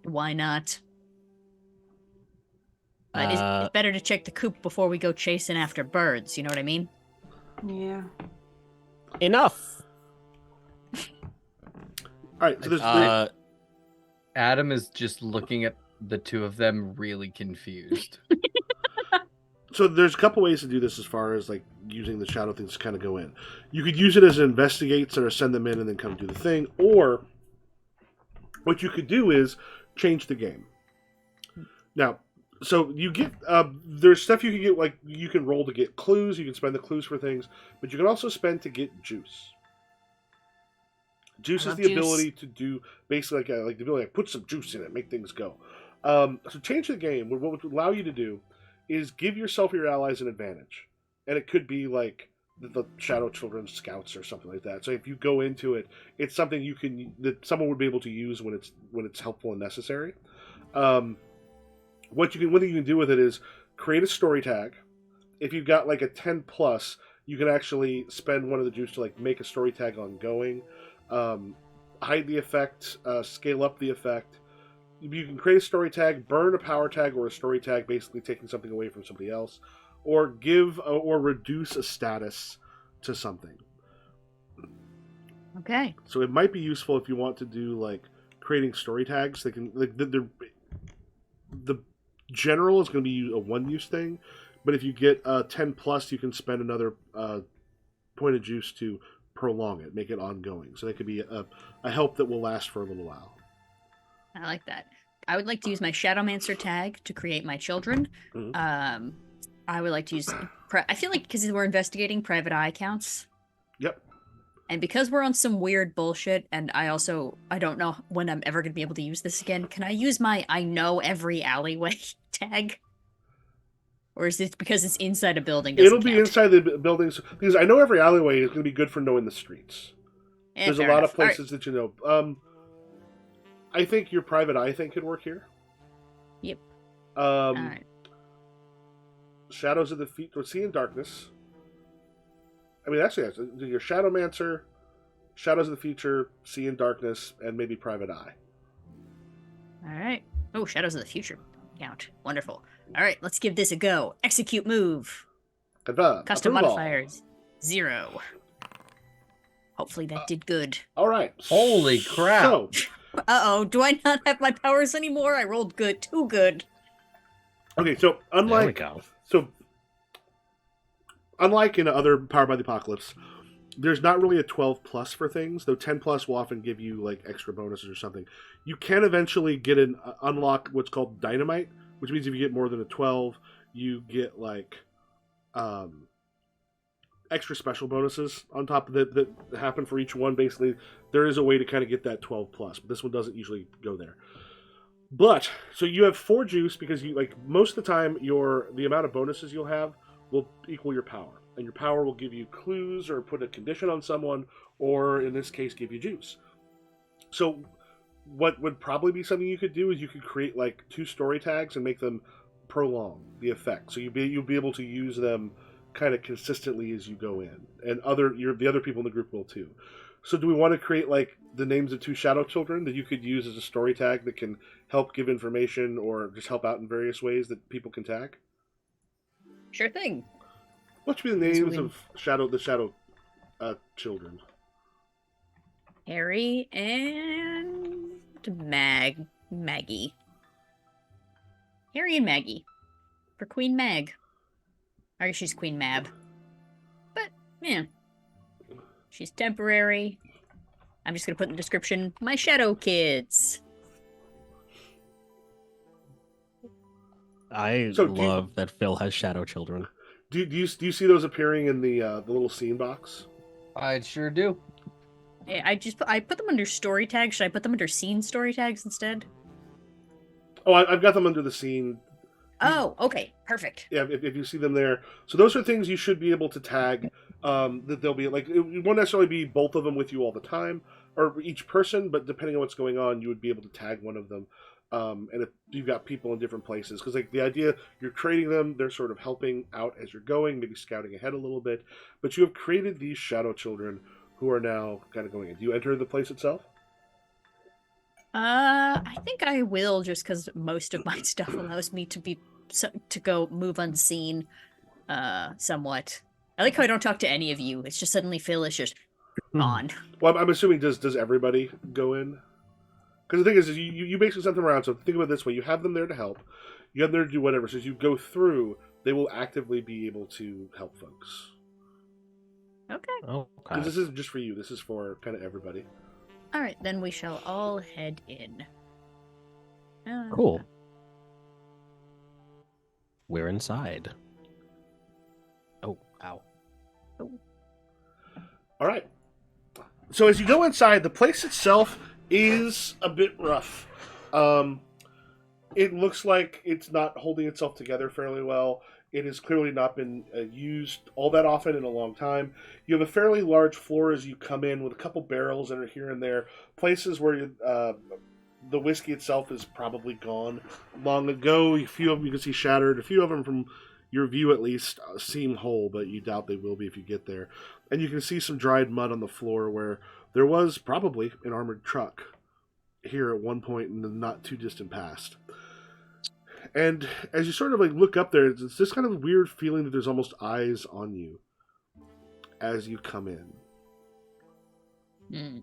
Why not? But it's better to check the coop before we go chasing after birds, you know what I mean? Yeah. Enough. All right, so there's Adam is just looking at the two of them really confused. so there's a couple ways to do this as far as like using the shadow things to kind of go in. You could use it as investigates or send them in and then come do the thing, or what you could do is change the game. Now, so you get there's stuff you can get, like you can roll to get clues. You can spend the clues for things, but you can also spend to get juice. Juice is the ability to do basically like the ability to put some juice in it, make things go. So change the game. What would allow you to do is give yourself or your allies an advantage, and it could be like the Shadow Children Scouts or something like that. So if you go into it, it's something that someone would be able to use when it's helpful and necessary. One thing you can do with it is create a story tag. If you've got like a 10 plus, you can actually spend one of the juice to like make a story tag ongoing. Hide the effect, scale up the effect. You can create a story tag, burn a power tag or a story tag, basically taking something away from somebody else, or give or reduce a status to something. Okay. So it might be useful if you want to do like creating story tags. They can like the general is going to be a one-use thing, but if you get 10 plus, you can spend another point of juice to prolong it, make it ongoing. So that could be a help that will last for a little while. I like that. I would like to use my Shadowmancer tag to create my children. Mm-hmm. I would like to use... I feel like because we're investigating private eye counts. Yep. And because we're on some weird bullshit, and I don't know when I'm ever going to be able to use this again, can I use my I know every alleyway tag? Or is it because it's inside a building? It'll be inside the buildings, because I know every alleyway is going to be good for knowing the streets. There's a lot of places that you know. I think your private eye thing could work here. Yep. All right. Shadows of the Feet, or See in Darkness. I mean, actually, your Shadowmancer, Shadows of the Future, See in Darkness, and maybe Private Eye. All right. Oh, Shadows of the Future count. Wonderful. All right, let's give this a go. Execute move. Custom modifiers 0. Hopefully that did good. All right. Holy crap. So, Uh-oh, do I not have my powers anymore? I rolled good. Too good. okay, so unlike in other Powered by the Apocalypse, there's not really a 12 plus for things, though 10 plus will often give you like extra bonuses or something. You can eventually get unlock what's called Dynamite, which means if you get more than a 12, you get like extra special bonuses on top of that happen for each one. Basically, there is a way to kind of get that 12 plus, but this one doesn't usually go there. But so you have 4 juice because you like most of the time the amount of bonuses you'll have will equal your power, and your power will give you clues or put a condition on someone, or in this case, give you juice. So what would probably be something you could do is you could create like 2 story tags and make them prolong the effect. So you'll be able to use them kind of consistently as you go in, and the other people in the group will too. So do we want to create like the names of 2 shadow children that you could use as a story tag that can help give information or just help out in various ways that people can tag? Sure thing. What should be the names of the shadow children? Harry and Maggie. Harry and Maggie. For Queen Mag. I guess she's Queen Mab. But, man. She's temporary. I'm just gonna put in the description, my shadow kids. I So love that Phil has shadow children. Do you see those appearing in the little scene box? I sure do. I put them under story tags. Should I put them under scene story tags instead? Oh, I've got them under the scene. Oh, okay, perfect. Yeah, if you see them there. So those are things you should be able to tag. That they'll be like, it won't necessarily be both of them with you all the time, or each person, but depending on what's going on, you would be able to tag one of them. And if you've got people in different places, because like the idea, you're creating them, they're sort of helping out as you're going, maybe scouting ahead a little bit. But you have created these shadow children who are now kind of going in. Do you enter the place itself? I think I will, just because most of my stuff allows me to go move unseen, somewhat. I like how I don't talk to any of you. It's just suddenly Phil is just on. Well, I'm assuming does everybody go in? Because the thing is you basically sent them around. So think about it this way: you have them there to help, you have them there to do whatever. So as you go through, they will actively be able to help folks. Okay. Because this isn't just for you. This is for kind of everybody. All right, then we shall all head in. Cool. We're inside. Oh, ow. All right. So as you go inside, the place itself is a bit rough. It looks like it's not holding itself together fairly well. It has clearly not been used all that often in a long time. You have a fairly large floor as you come in with a couple barrels that are here and there. Places where the whiskey itself is probably gone long ago. A few of them you can see shattered. A few of them, from your view at least, seem whole, but you doubt they will be if you get there. And you can see some dried mud on the floor where there was probably an armored truck here at one point in the not too distant past. And as you sort of like look up there, it's this kind of weird feeling that there's almost eyes on you as you come in.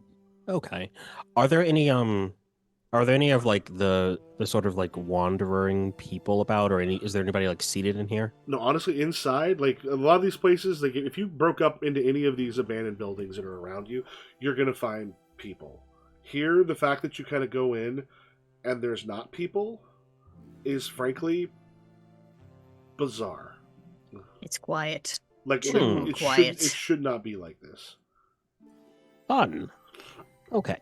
Okay. Are there any of like the sort of like wandering people about, or is there anybody like seated in here? No, honestly, inside, like a lot of these places, like if you broke up into any of these abandoned buildings that are around you, you're gonna find people. Here, the fact that you kind of go in and there's not people is frankly bizarre. It's quiet. Like Too quiet. It should not be like this. Fun. Okay.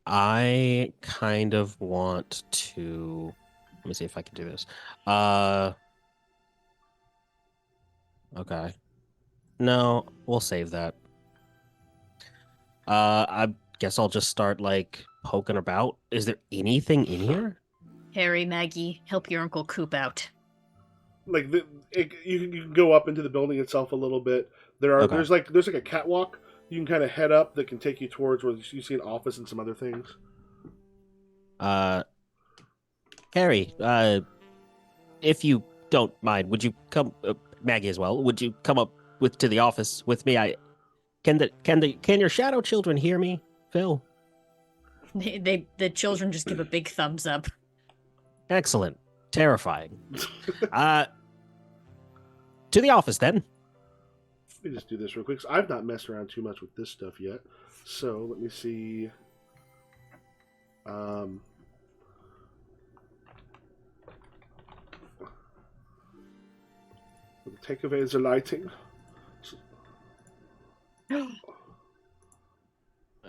I kind of want to. Let me see if I can do this. Okay. No, we'll save that. I guess I'll just start like poking about. Is there anything in here? Harry, Maggie, help your Uncle Coop out. Like you can go up into the building itself a little bit. There's like a catwalk you can kind of head up that can take you towards where you see an office and some other things. Harry, if you don't mind, would you come, Maggie as well? Would you come up to the office with me? Can your shadow children hear me, Phil? The children just give a big thumbs up. Excellent. Terrifying. To the office then. Let me just do this real quick. So I've not messed around too much with this stuff yet. So let me see. Take away the lighting.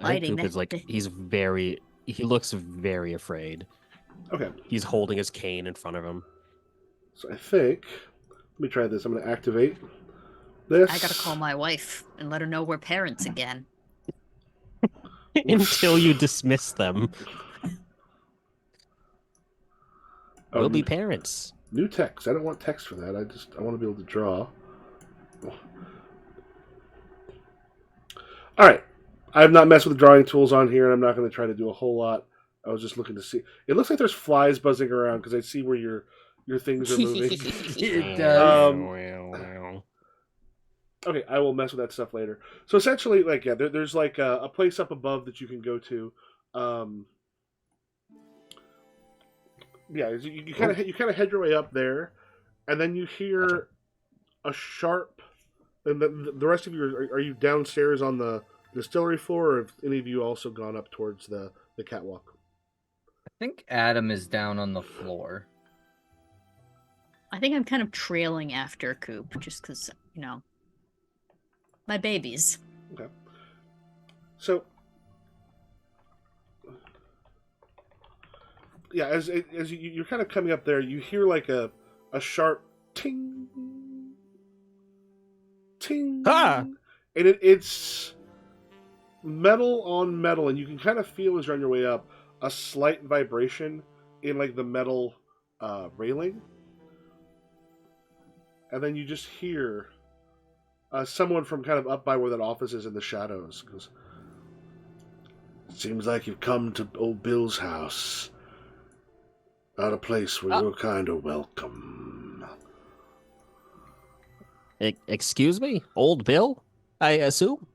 Lighting, Coop is like he looks very afraid. Okay. He's holding his cane in front of him. So I think, let me try this. I'm going to activate this. I gotta call my wife and let her know we're parents again. Until you dismiss them. We'll be parents. New text. I don't want text for that. I want to be able to draw. All right. I have not messed with the drawing tools on here, and I'm not going to try to do a whole lot. I was just looking to see. It looks like there's flies buzzing around because I see where your things are moving. It does. Okay, I will mess with that stuff later. So essentially, like, yeah, there's like a place up above that you can go to. Yeah, you kind of head your way up there, and then you hear a sharp, And the rest of you are you downstairs on the distillery floor, or have any of you also gone up towards the catwalk? I think Adam is down on the floor. I think I'm kind of trailing after Coop, just because, my babies. Okay. So, yeah, as you're kind of coming up there, you hear like a sharp ting, ting, Ah! and it's metal on metal, and you can kind of feel as you're on your way up a slight vibration in like the metal railing, and then you just hear someone from kind of up by where that office is in the shadows goes, "Seems like you've come to old Bill's house. Not a place where you're kind of welcome." Excuse me? Old Bill, I assume?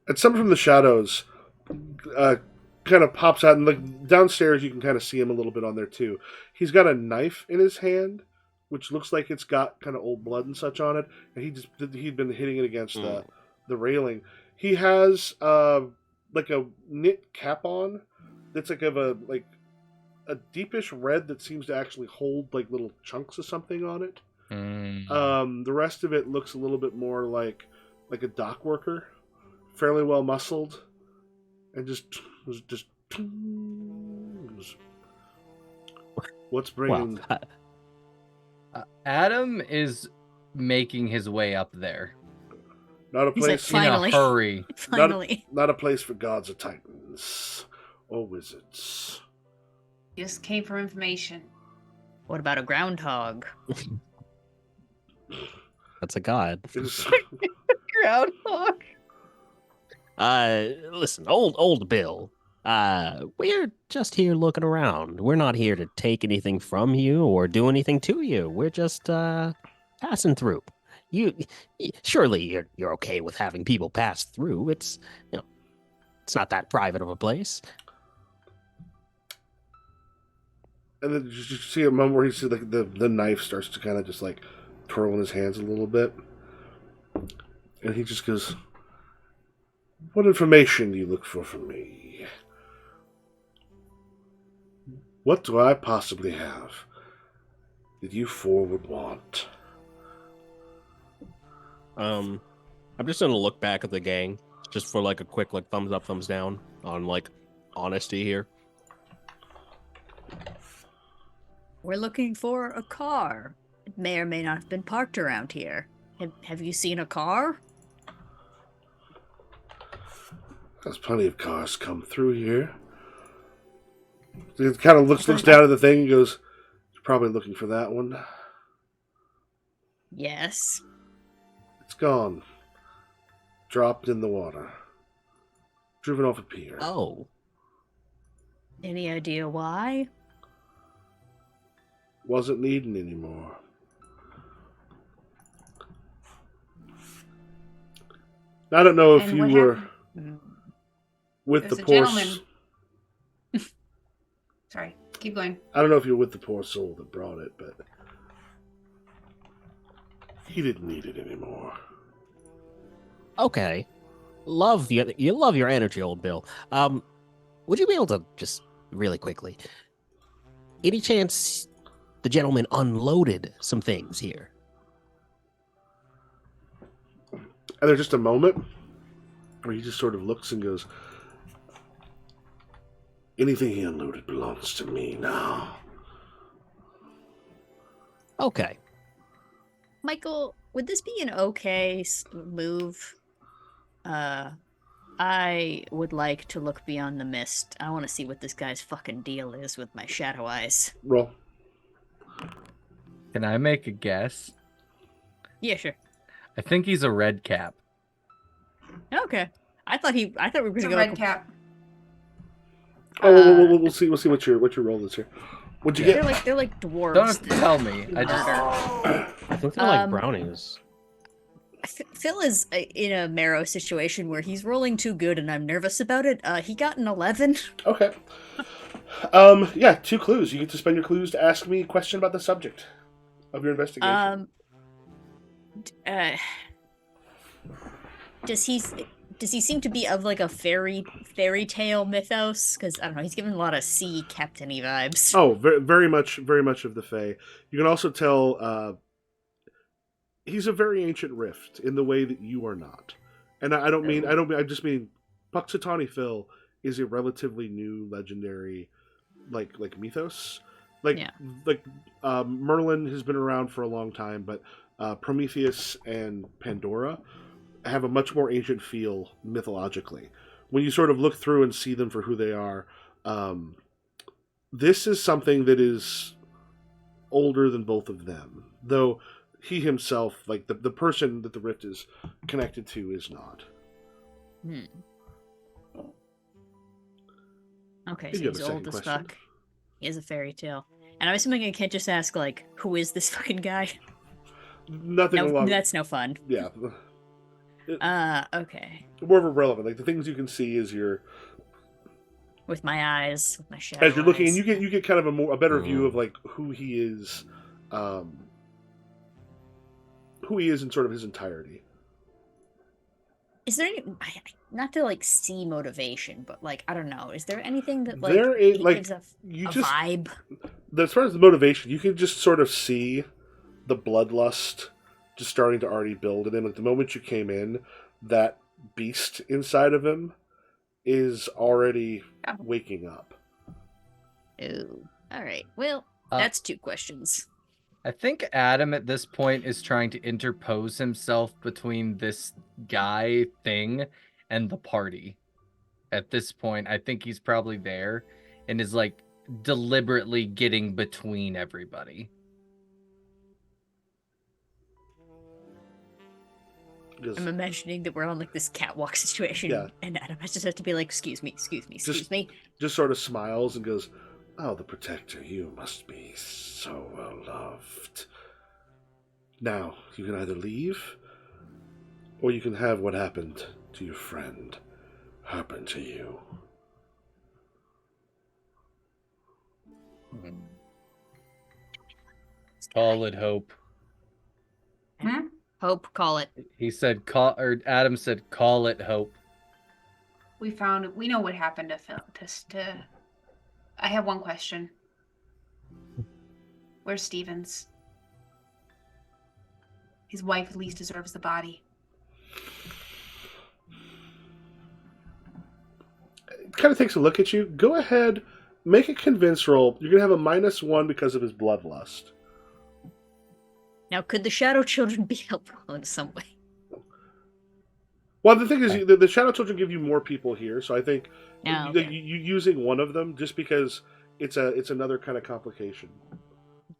And someone from the shadows kind of pops out, and like downstairs you can kind of see him a little bit on there too. He's got a knife in his hand, which looks like it's got kind of old blood and such on it, and he'd been hitting it against the railing. He has like a knit cap on that's like of a deepish red that seems to actually hold like little chunks of something on it. The rest of it looks a little bit more like a dock worker, fairly well muscled, and just what's bringing? Well, Adam is making his way up there Not a He's like, place. Finally. in a hurry. Finally. Not a place for gods or titans or wizards. Just came for information. What about a groundhog? that's a god. It's- Groundhog. Listen, old Bill. We're just here looking around. We're not here to take anything from you or do anything to you. We're just passing through. Surely you're okay with having people pass through. It's it's not that private of a place. And then you see a moment where he sees like the knife starts to kind of just like twirl in his hands a little bit, and he just goes, "What information do you look for from me? What do I possibly have that you four would want?" I'm just gonna look back at the gang just for like a quick like thumbs up, thumbs down on like honesty here. We're looking for a car. It may or may not have been parked around here. Have you seen a car? There's plenty of cars come through here. He kind of looks down at the thing and goes, "You're probably looking for that one. Yes. It's gone. Dropped in the water. Driven off a pier." Oh, Any idea why? Wasn't needing anymore. I don't know if And you what were happened? with There's the a poor. gentleman. Sorry, keep going. I don't know if you're with the poor soul that brought it, but he didn't need it anymore. okay. Love you love your energy, old Bill. Would you be able to just really quickly? Any chance the gentleman unloaded some things here? And there's just a moment where he just sort of looks and goes, "Anything he unloaded belongs to me now." Okay. Michael, would this be an okay move? I would like to look beyond the mist. I want to see what this guy's fucking deal is with my shadow eyes. Roll. Can I make a guess? Yeah, sure. I think he's a red cap. Okay. I thought we were It's gonna a go. red cap. Oh, we'll see what your roll is here. What'd you get? They're like dwarves. Don't have to tell me. I just I think they're like brownies. Phil is in a Marrow situation where he's rolling too good and I'm nervous about it. He got an 11. Okay. Yeah, 2 clues. You get to spend your clues to ask me a question about the subject of your investigation. Does he seem to be of like a fairy tale mythos? Because I don't know, he's given a lot of sea captain-y vibes. Oh, very much of the Fae. You can also tell he's a very ancient rift in the way that you are not. And I just mean Puxatawny Phil is a relatively new legendary like mythos. Like Yeah. like Merlin has been around for a long time, but Prometheus and Pandora have a much more ancient feel mythologically. When you sort of look through and see them for who they are, um, this is something that is older than both of them. Though he himself, like the person that the rift is connected to, is not. Hmm. Okay, If so you have he's a second old as question. fuck. He is a fairy tale. And I'm assuming I can't just ask, like, who is this fucking guy? Nothing No, along. that's no fun. Yeah. Okay. More irrelevant. Like the things you can see is your With my eyes, with my shadow as you're looking, and eyes. you get kind of a better view of like who he is in sort of his entirety. Is there any, not to like see motivation, but like, I don't know, is there anything that like There is, it like, gives a you just vibe? as far as the motivation, you can just sort of see the bloodlust just starting to already build, and then like the moment you came in, that beast inside of him is already waking up. Ooh. All right. Well, Uh, that's 2 questions. I think Adam at this point is trying to interpose himself between this guy thing and the party. At this point, I think he's probably there and is like deliberately getting between everybody. Just, I'm imagining that we're on like this catwalk situation, Yeah. and Adam has to be like, "Excuse me, excuse me." just sort of smiles and goes, "Oh, the protector, you must be so well loved. Now, you can either leave, or you can have what happened to your friend happen to you." Call it hope. Hmm? Hope, call it. He said Adam said call it hope. We know what happened to Phil. I have one question. Where's Stevens? His wife at least deserves the body. It kind of takes a look at you. Go ahead, make a convince roll. You're going to have a -1 because of his bloodlust. Now, could the Shadow Children be helpful in some way? Well, the thing is, the Shadow Children give you more people here, so I think No. you using one of them just because it's another kind of complication.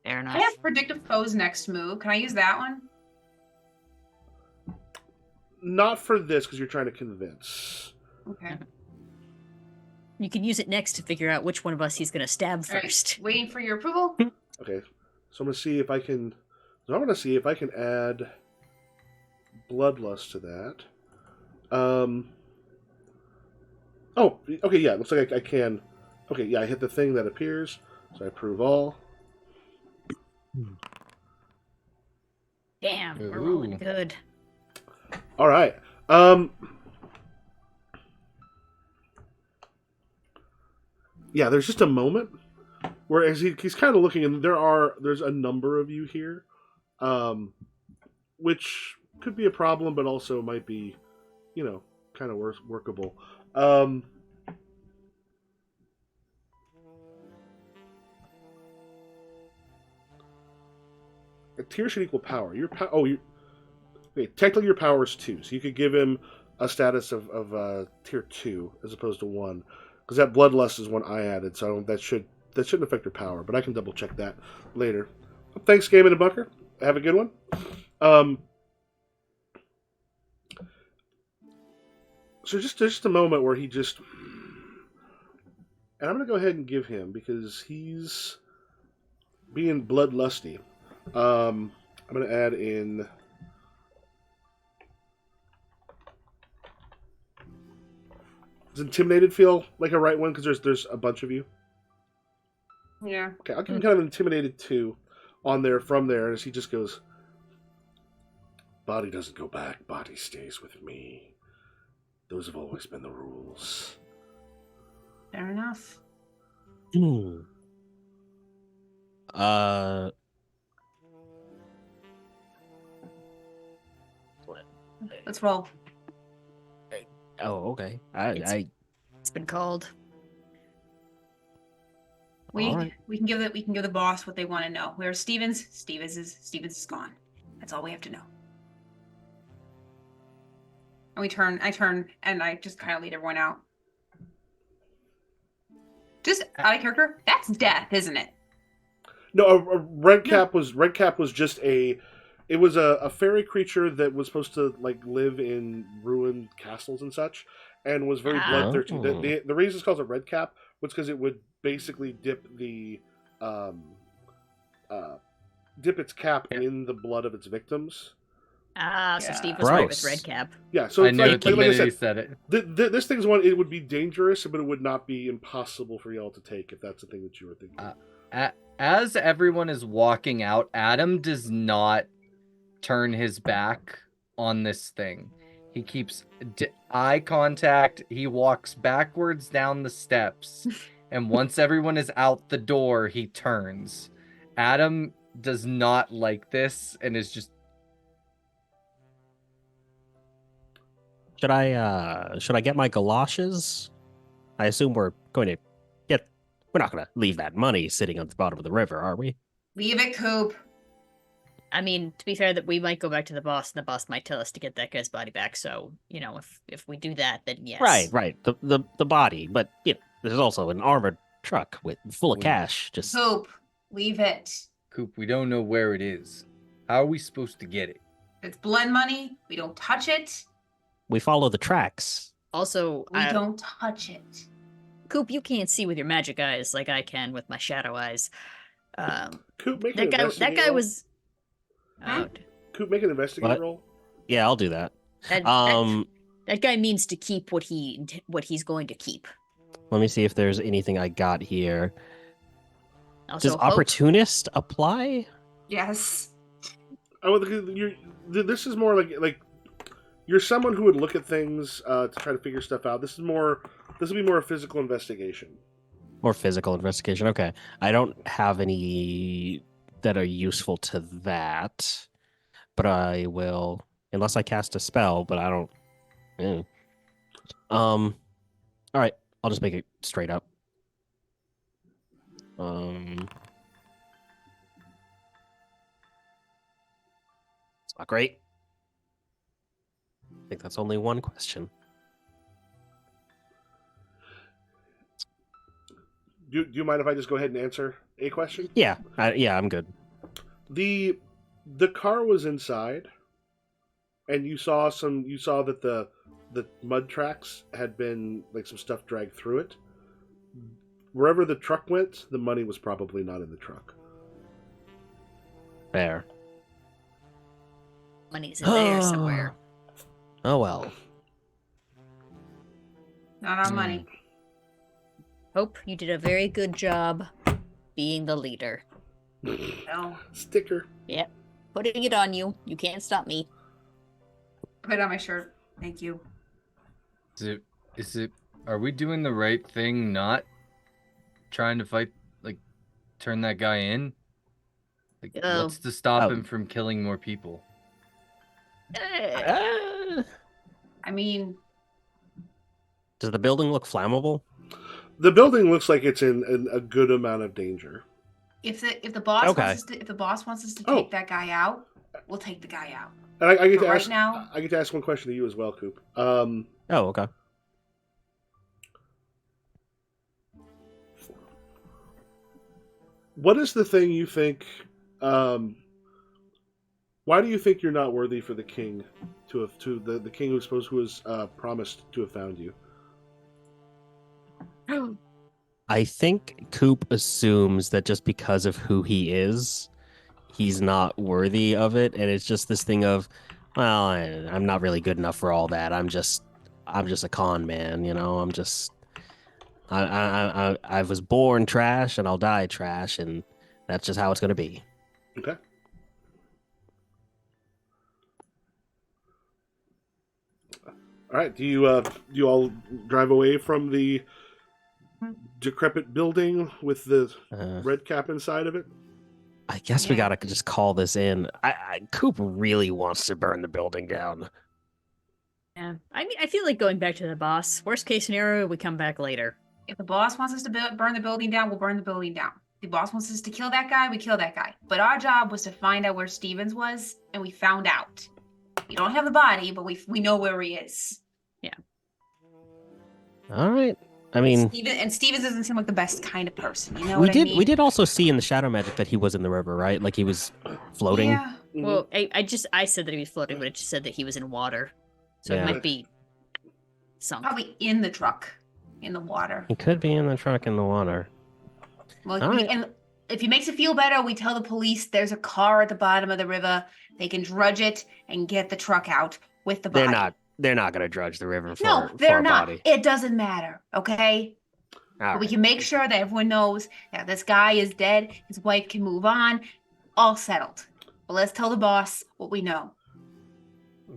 Fair enough. I have predictive foes next move. Can I use that one? Not for this because you're trying to convince. Okay. You can use it next to figure out which one of us he's going to stab All right, first. waiting for your approval. Okay, so I'm gonna see if I can. So I'm gonna see if I can add bloodlust to that. Oh, okay, yeah. It looks like I can. Okay, yeah. I hit the thing that appears, so I approve all. Damn, we're rolling Ooh. good. All right. Yeah, there's just a moment where as he's kind of looking, and there's a number of you here, which could be a problem, but also might be, kind of workable. A tier should equal power. Technically your power is 2, so you could give him a status of tier 2 as opposed to 1, because that bloodlust is one I added, so that shouldn't affect your power, but I can double check that later. Thanks, Game and a Bunker. Have a good one. So just a moment where he just, and I'm gonna go ahead and give him because he's being bloodlusty. I'm gonna add in. Does intimidated feel like a right one because there's a bunch of you? Yeah. Okay, I'll give him kind of intimidated 2 on there from there as he just goes. Body doesn't go back. Body stays with me. Those have always been the rules. Fair enough. Uh, Let's roll. oh, okay. It's been called. We All right. we can give the boss what they want to know. Where's Stevens? Stevens is gone. That's all we have to know. And I turn and I just kind of lead everyone out. Just out of character, that's death, isn't it? No, a red cap was just a fairy creature that was supposed to like live in ruined castles and such, and was very bloodthirsty. Oh. The reason it's called a red cap was because it would basically dip its cap in the blood of its victims. So Yeah. Steve was right with Gross. Redcap. Yeah, so I it's knew like, it the like I minute he said, said it. this thing's one. It would be dangerous, but it would not be impossible for y'all to take if that's the thing that you were thinking. As everyone is walking out, Adam does not turn his back on this thing. He keeps eye contact. He walks backwards down the steps. And once everyone is out the door, he turns. Adam does not like this and is just... Should I get my galoshes? I assume we're not going to leave that money sitting on the bottom of the river, are we? Leave it, Coop. I mean, to be fair, that we might go back to the boss, and the boss might tell us to get that guy's body back. So, if we do that, then yes. Right. The body, but there's also an armored truck full of cash. Just Coop, leave it. Coop, we don't know where it is. How are we supposed to get it? It's blend money. We don't touch it. we follow the tracks. Also, We don't touch it. Coop, you can't see with your magic eyes like I can with my shadow eyes. Coop, make That an guy investigate roll. was. Coop, make an investigate What? roll. Yeah, I'll do that. That guy means to keep what he's going to keep. Let me see if there's anything I got here. Also, Does hope- opportunist apply? Yes. This is more like you're someone who would look at things to try to figure stuff out. This would be more a physical investigation. Or physical investigation. Okay. I don't have any that are useful to that. But I will, unless I cast a spell, but I don't. All right. I'll just make it straight up. It's not great. I think that's only one question. Do you mind if I just go ahead and answer a question? Yeah. I'm good. The car was inside, and you saw that the mud tracks had been like some stuff dragged through it. Wherever the truck went, the money was probably not in the truck. Fair. money's in there somewhere. Oh well. Not our money. Hope you did a very good job being the leader. No. Sticker. Yep. Putting it on you. You can't stop me. Put it on my shirt. Thank you. Is it are we doing the right thing not trying to fight, like, turn that guy in? Like, what's to stop him from killing more people? I mean, Does the building look flammable? The building looks like it's in a good amount of danger. if the boss wants us to Oh. take that guy out, we'll take the guy out. And I get But to right ask. now- I get to ask one question to you as well, Coop. Oh, okay. What is the thing you think? Why do you think you're not worthy for the king to the king who was promised to have found you? I think Coop assumes that just because of who he is, he's not worthy of it, and it's just this thing of, well, I'm not really good enough for all that. I'm just a con man, you know. I was born trash, and I'll die trash, and that's just how it's gonna be. Okay. All right. Do you all drive away from the decrepit building with the red cap inside of it? I guess we Yeah. gotta just call this in. Coop really wants to burn the building down. Yeah. I mean, I feel like going back to the boss. Worst case scenario, we come back later. If the boss wants us to burn the building down, we'll burn the building down. If the boss wants us to kill that guy, we kill that guy. But our job was to find out where Stevens was, and we found out. We don't have the body, but we know where he is. All right. I mean, Stevens doesn't seem like the best kind of person. You know what I mean? we did also see in the shadow magic that he was in the river, right? Like he was floating. Yeah. Well, I said that he was floating, but it just said that he was in water. So Yeah. it might be sunk. Probably in the truck, in the water. He could be in the truck in the water. Well, All right. and if it makes it feel better, we tell the police there's a car at the bottom of the river. They can drudge it and get the truck out with the body. They're not gonna drudge the river for No, for they're a not. body. It doesn't matter, okay? All But we right. can make sure that everyone knows that this guy is dead. His wife can move on. All settled. But let's tell the boss what we know.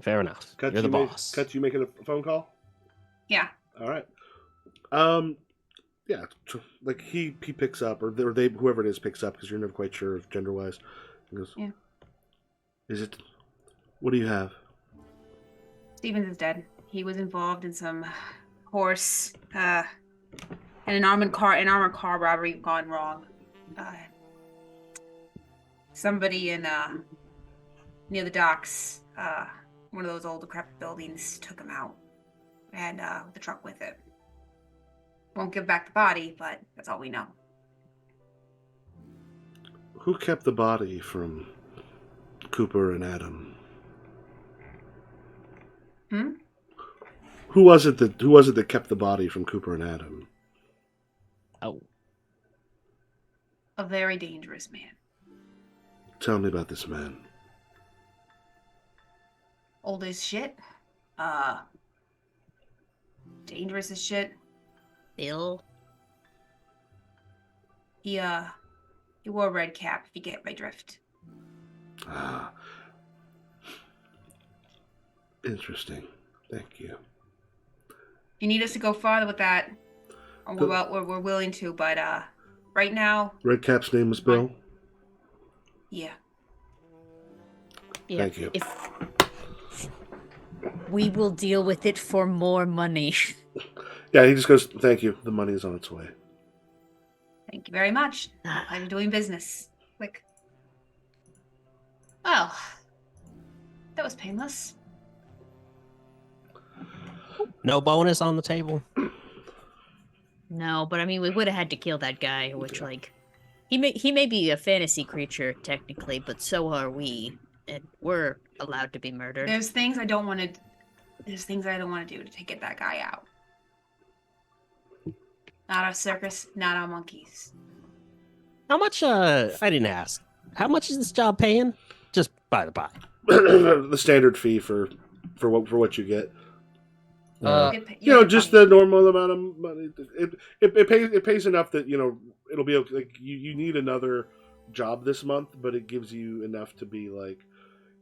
Fair enough. Cut You're the you boss. Cut you making a phone call. Yeah. All right. Yeah. Like he picks up, or they whoever it is picks up because you're never quite sure gender wise. He goes, Yeah. Is it? What do you have? Stevens is dead. He was involved in some horse, and an armored car robbery gone wrong. Somebody in near the docks, one of those old decrepit buildings, took him out, and the truck with it. Won't give back the body, but that's all we know. Who kept the body from Cooper and Adam? Hmm? Who was it that kept the body from Cooper and Adam? Oh, A very dangerous man. Tell me about this man. Old as shit. Dangerous as shit. Bill. He wore a red cap, if you get my drift. Ah. Interesting. Thank you. If you need us to go farther with that, we're willing to, but right now, Redcap's name was Bill? yeah. Yeah, Thank you. If we will deal with it for more money. Yeah, he just goes, thank you. The money is on its way. Thank you very much. I'm doing business. Click. Well, that was painless. no bonus on the table. No, but I mean, we would have had to kill that guy, which, like, he may be a fantasy creature technically, but so are we, and we're allowed to be murdered. There's things I don't want to do to get that guy out. Not our circus, not our monkeys. How much? I didn't ask. How much is this job paying? Just by the by. The standard fee for what you get. You get Just money. the normal amount of money. It pays enough that it'll be okay. Like you need another job this month, but it gives you enough to be like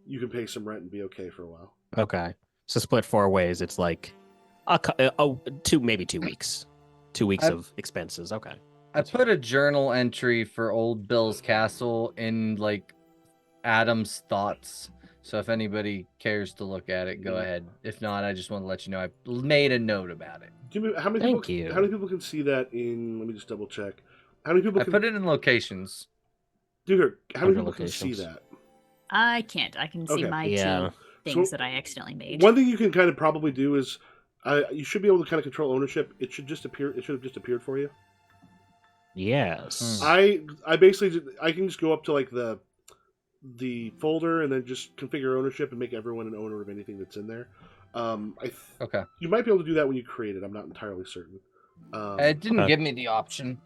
you can pay some rent and be okay for a while. Okay. So split 4 ways. It's like maybe 2 weeks. 2 weeks of expenses. Okay. I put a journal entry for Old Bill's Castle in like Adam's thoughts. So if anybody cares to look at it, go ahead. If not, I just want to let you know I made a note about it. How many Thank people? you. How many people can see that in? Let me just double check. How many people I can put it in locations. Dude, how many Under people can see locations. that? I can't. I can see Okay. my Yeah. two things So, that I accidentally made. One thing you can kind of probably do is, you should be able to kind of control ownership. It should have just appeared for you. Yes. I basically I can just go up to like the folder and then just configure ownership and make everyone an owner of anything that's in there. Okay. You might be able to do that when you create it. I'm not entirely certain. It didn't Okay. give me the option.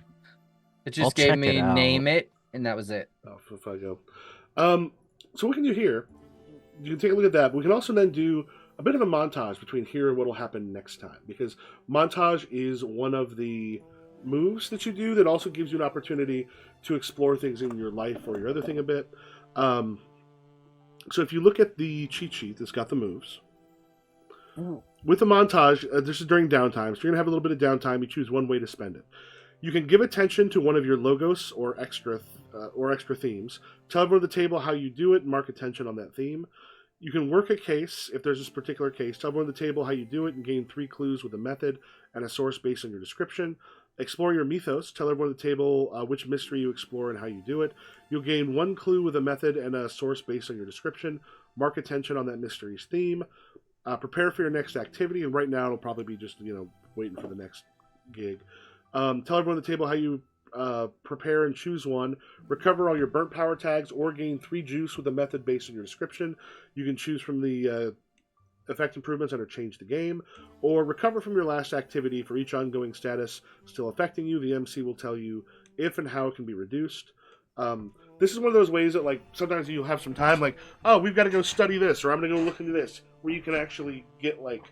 It just I'll gave check me it out. name it, and that was it. If I go, so what we can do here? You can take a look at that. But we can also then do a bit of a montage between here and what will happen next time, because montage is one of the moves that you do that also gives you an opportunity to explore things in your life or your other thing a bit. So if you look at the cheat sheet that's got the moves, with the montage, this is during downtime, so you're going to have a little bit of downtime. You choose one way to spend it. You can give attention to one of your logos or extra themes. Tell everyone at the table how you do it and mark attention on that theme. You can work a case if there's this particular case. Tell everyone at the table how you do it and gain 3 clues with a method and a source based on your description. Explore your mythos. Tell everyone at the table which mystery you explore and how you do it. You'll gain 1 clue with a method and a source based on your description. Mark attention on that mystery's theme. Prepare for your next activity, and right now it'll probably be just waiting for the next gig. Tell everyone at the table how you prepare and choose one. Recover all your burnt power tags or gain 3 juice with a method based on your description. You can choose from the effect improvements that are changed the game, or recover from your last activity for each ongoing status still affecting you. The MC will tell you if and how it can be reduced. This is one of those ways that, like, sometimes you'll have some time, like, oh, we've got to go study this, or I'm going to go look into this, where you can actually get, like,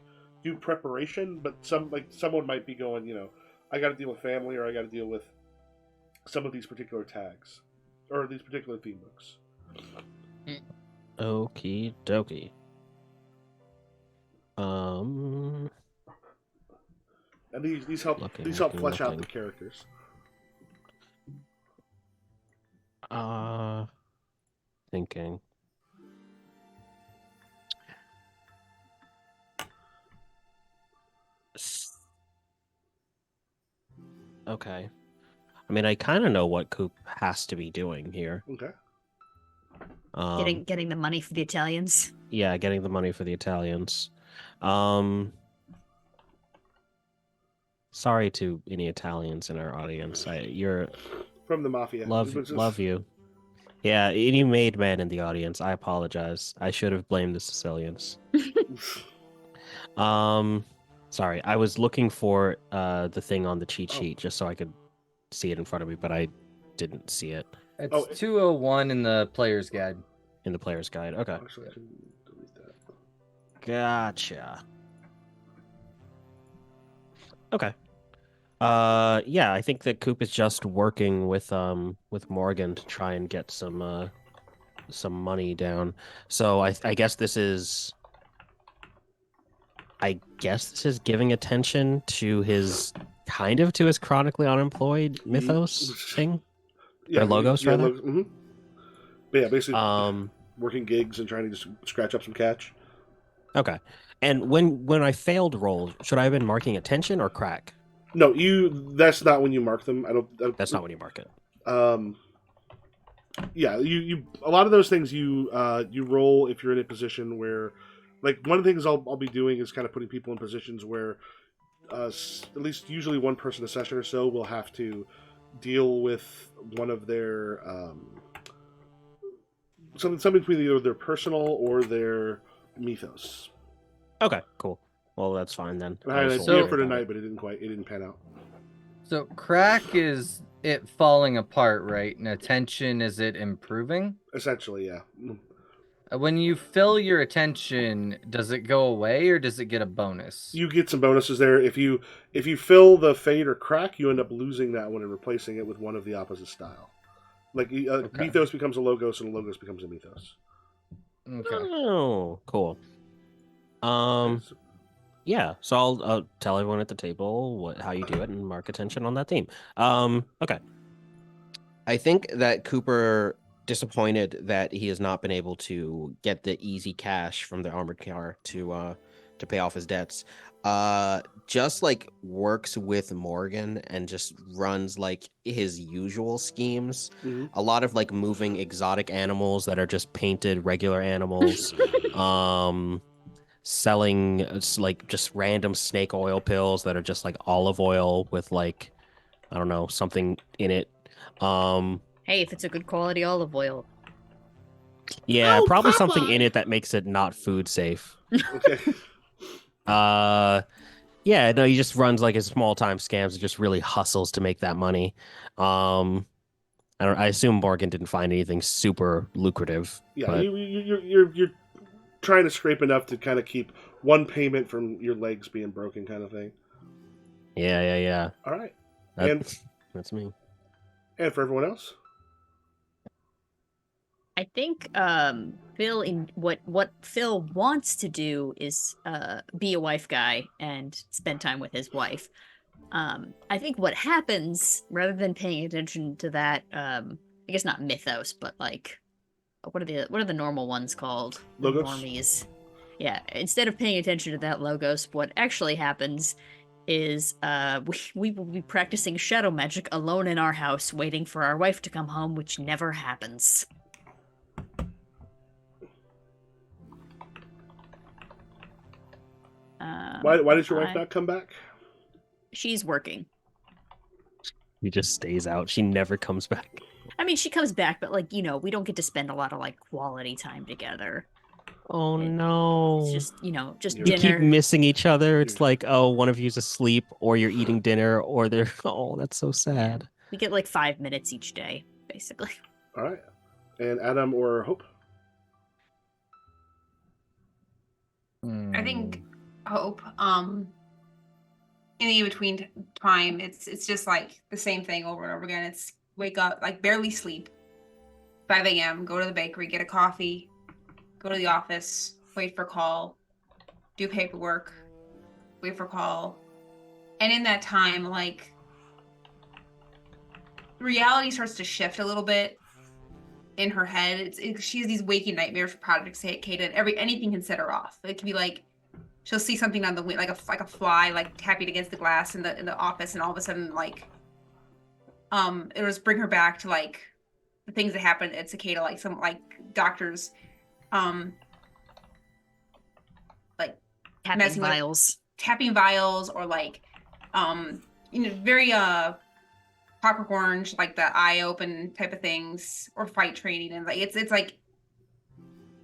do preparation, but someone might be going, I got to deal with family, or I got to deal with some of these particular tags, or these particular theme books. Okie dokie. And these help flesh out the characters. Thinking. Okay. I mean, I kind of know what Coop has to be doing here. Okay. Getting the money for the Italians. Yeah, getting the money for the Italians. Sorry to any Italians in our audience. You're from the mafia. Love you. Yeah, any made man in the audience, I apologize. I should have blamed the Sicilians. Sorry, I was looking for the thing on the cheat sheet just so I could see it in front of me, but I didn't see it. It's 201 in the player's guide. In the player's guide. Okay. Actually, I can delete that. Gotcha. Okay. Yeah, I think that Coop is just working with Morgan to try and get some money down. So I guess this is giving attention to his chronically unemployed mythos thing. Yeah, or logos rather. Mm-hmm. But yeah, basically working gigs and trying to just scratch up some cash. Okay. And when I failed roll, should I have been marking attention or crack? No, that's not when you mark them. That's not when you mark it. Yeah, you a lot of those things you roll if you're in a position where, like, one of the things I'll be doing is kind of putting people in positions where at least usually one person a session or so will have to deal with one of their something between either their personal or their mythos. Okay, cool. Well, that's fine then. I did it for tonight, but it didn't pan out. So crack is it falling apart, right? And attention, is it improving? Essentially, yeah. When you fill your attention, does it go away or does it get a bonus? You get some bonuses there. If you fill the fade or crack, you end up losing that one and replacing it with one of the opposite style. Like mythos becomes a logos and a logos becomes a mythos. Okay. Oh, cool. Yeah, so I'll tell everyone at the table how you do it and mark attention on that theme. Okay. I think that Cooper disappointed that he has not been able to get the easy cash from the armored car to pay off his debts. Just like works with Morgan and just runs like his usual schemes. Mm-hmm. A lot of like moving exotic animals that are just painted regular animals. Selling like just random snake oil pills that are just like olive oil with like, I don't know, something in it. Hey, if it's a good quality olive oil. Yeah, probably something in it that makes it not food safe. Okay. Yeah, no, he just runs like his small time scams and just really hustles to make that money. I assume Morgan didn't find anything super lucrative. Yeah, but... you're trying to scrape enough to kind of keep one payment from your legs being broken, kind of thing. Yeah. All right. That's me. And for everyone else? I think Phil in what Phil wants to do is be a wife guy and spend time with his wife. I think what happens rather than paying attention to that, I guess not mythos, but like what are the normal ones called? The Logos? normies. Yeah, instead of paying attention to that logos, what actually happens is we will be practicing shadow magic alone in our house, waiting for our wife to come home, which never happens. Why did your wife not come back? She's working. He just stays out. She never comes back. I mean, she comes back, but like, we don't get to spend a lot of like quality time together. Oh no. It's just, just You You dinner. keep missing each other. It's like, oh, one of you's asleep, or you're eating dinner, or they're. Oh, that's so sad. We get like 5 minutes each day, basically. All right. And Adam or Hope? I think Hope. In the in-between time, it's just like the same thing over and over again. It's wake up, like barely sleep, 5 a.m., go to the bakery, get a coffee, go to the office, wait for call, do paperwork, wait for call. And in that time, like, reality starts to shift a little bit in her head. She has these waking nightmares for Project Cicada, and anything can set her off. It can be like, she'll see something on the window, like a fly, like tapping against the glass in the office, and all of a sudden, like, it'll just bring her back to like the things that happened at Cicada, like some like doctors, like Tapping vials. Or like, very Clockwork Orange, like the eye open type of things, or fight training, and like it's like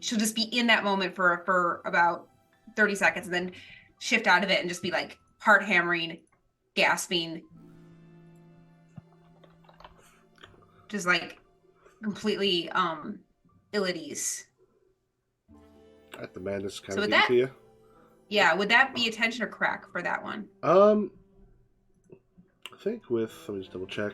she'll just be in that moment for about 30 seconds and then shift out of it and just be like heart hammering, gasping, just like completely ill at ease. The madness kind So of with getting that- to you. Yeah, would that be attention or crack for that one? I think let me just double check.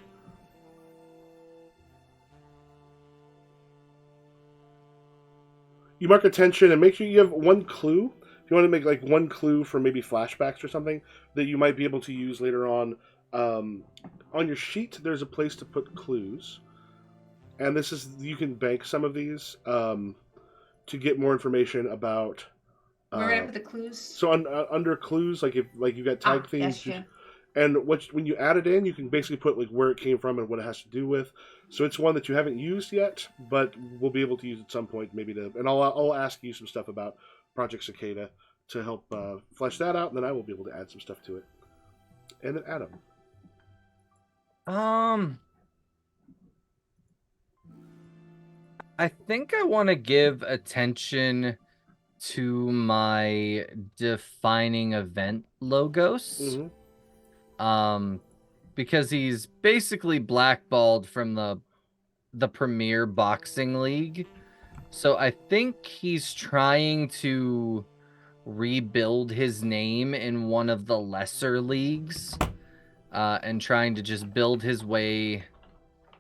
You mark attention and make sure you have one clue. If you want to make like one clue for maybe flashbacks or something that you might be able to use later on your sheet, there's a place to put clues. And you can bank some of these to get more information about. Where would I put the clues? So under clues, like if you got tag themes, Yes, and when you add it in, you can basically put like where it came from and what it has to do with. So it's one that you haven't used yet, but we'll be able to use at some point, maybe and I'll ask you some stuff about Project Cicada to help flesh that out, and then I will be able to add some stuff to it. And then Adam. I think I want to give attention to my defining event logos. Mm-hmm. Because he's basically blackballed from the premier boxing league. So I think he's trying to rebuild his name in one of the lesser leagues, and trying to just build his way. I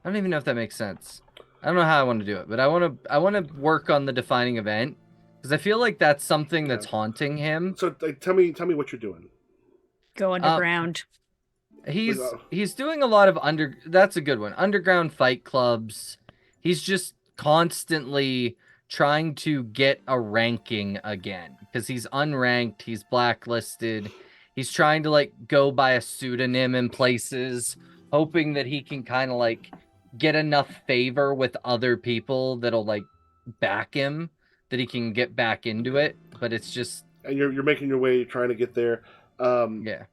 don't even know if that makes sense. I don't know how I want to do it, but I want to work on the defining event because I feel like that's something that's haunting him. So tell me what you're doing. Go underground. He's doing a lot of that's a good one. Underground fight clubs. He's just constantly trying to get a ranking again because he's unranked, he's blacklisted. He's trying to like go by a pseudonym in places, hoping that he can kind of like get enough favor with other people that'll like back him that he can get back into it. But it's just, and you're making your way, trying to get there. Yeah.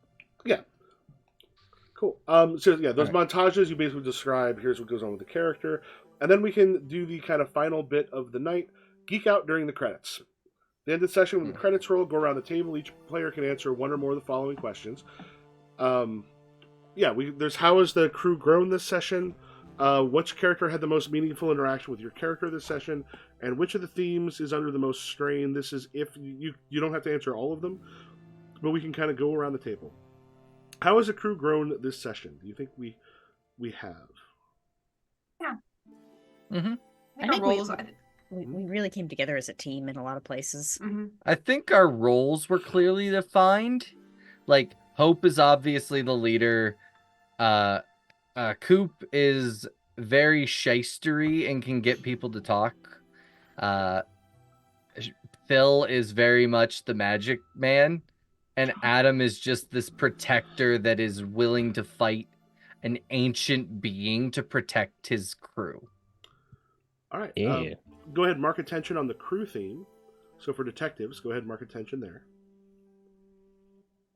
Cool. So yeah, those montages you basically describe. Here's what goes on with the character, and then we can do the kind of final bit of the night. Geek out during the credits. The end of the session, when the credits roll, go around the table. Each player can answer one or more of the following questions. There's how has the crew grown this session? Which character had the most meaningful interaction with your character this session? And which of the themes is under the most strain? This is if you don't have to answer all of them, but we can kind of go around the table. How has the crew grown this session? Do you think we have? Yeah. Mm-hmm. I think we really came together as a team in a lot of places. Mm-hmm. I think our roles were clearly defined. Like, Hope is obviously the leader. Coop is very shystery and can get people to talk. Phil is very much the magic man. And Adam is just this protector that is willing to fight an ancient being to protect his crew. All right. Yeah. Go ahead and mark attention on the crew theme. So for detectives, go ahead and mark attention there.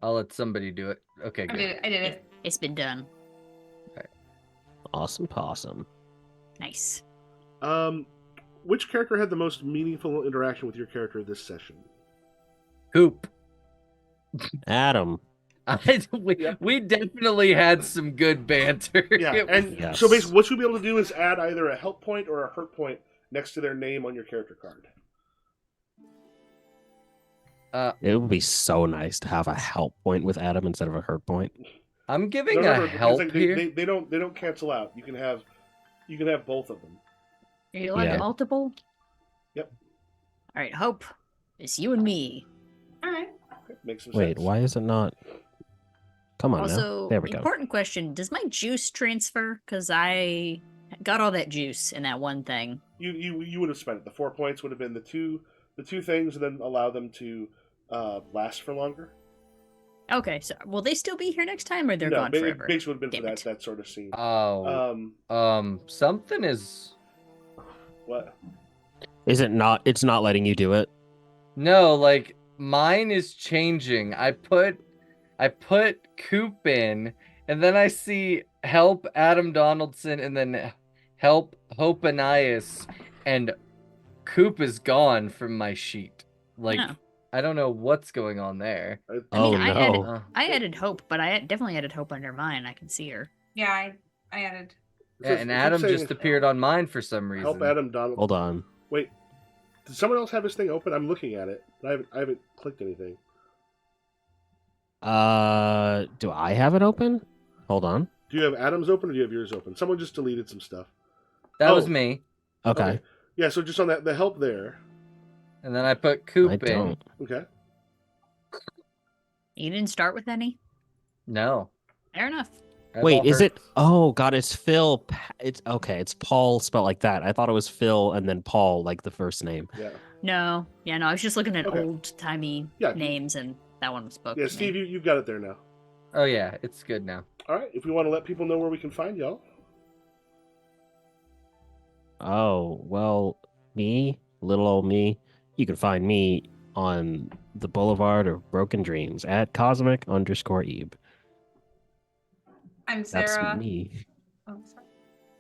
I'll let somebody do it. Okay, I good. did it. I did it. It's been done. Awesome possum. Nice. Which character had the most meaningful interaction with your character this session? Coop. Adam. We definitely had some good banter. Yeah, and Yes. so basically what you'll be able to do is add either a help point or a hurt point next to their name on your character card. It would be so nice to have a help point with Adam instead of a hurt point. I'm giving No, a because help they, here. they don't cancel out. You can have both of them. Are you allowed Yeah. multiple? Yep. All right, Hope. It's you and me. All right. Okay, makes some Wait, sense. why is it not? Come on Also, now. There we go. important question: does my juice transfer? Because I got all that juice in that one thing. You would have spent it. The 4 points would have been the two things, and then allow them to last for longer. Okay, so will they still be here next time, or they're no, gone forever? Base would have been Damn for it. that sort of scene. Something is What? Is it not? It's not letting you do it. no, like mine is changing. I put Coop in, and then I see help Adam Donaldson, and then help Hope Anais, and Coop is gone from my sheet. Like Oh. I don't know what's going on there. I mean, Oh I no. added, I added Hope, but I definitely added Hope under mine. I can see her. Yeah, I added. It Yeah, says- and it keeps Adam saying just appeared on mine for some reason. Help Adam Donald. Hold on. Wait, did someone else have this thing open? I'm looking at it. I haven't clicked anything. Do I have it open? Hold on. Do you have Adam's open or do you have yours open? Someone just deleted some stuff. That was Oh. me. Okay. Yeah, so just on that, the help there. And then I put Coop I in. don't. Okay. You didn't start with any? No. Fair enough. I have Wait, all is her- it? Oh God, it's Phil. It's okay. It's Paul spelled like that. I thought it was Phil and then Paul, like the first name. Yeah. No. Yeah, no, I was just looking at Okay. old-timey Yeah. names, and that one spoke Yeah, to Steve, me. you've got it there now. Oh yeah, it's good now. All right. If we want to let people know where we can find y'all. Oh well, me, little old me. You can find me on the Boulevard of Broken Dreams at cosmic_Ebe. I'm That's Sarah. me. Oh, sorry.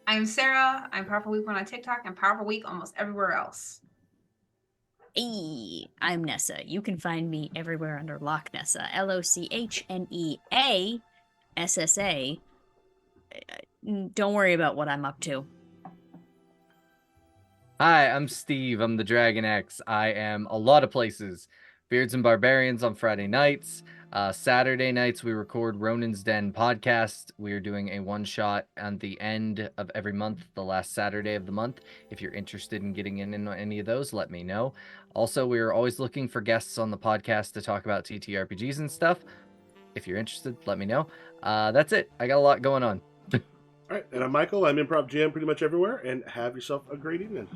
I'm Sarah. I'm Powerful Week on TikTok and Powerful Week almost everywhere else. Hey, I'm Nessa. You can find me everywhere under Loch Nessa. LOCHNEASSA. Don't worry about what I'm up to. Hi, I'm Steve. I'm the Dragon X. I am a lot of places. Beards and Barbarians on Friday nights. Saturday nights, we record Ronin's Den podcast. We are doing a one-shot on the end of every month, the last Saturday of the month. If you're interested in getting in on any of those, let me know. Also, we are always looking for guests on the podcast to talk about TTRPGs and stuff. If you're interested, let me know. That's it. I got a lot going on. All right. And I'm Michael. I'm Improv GM pretty much everywhere. And have yourself a great evening.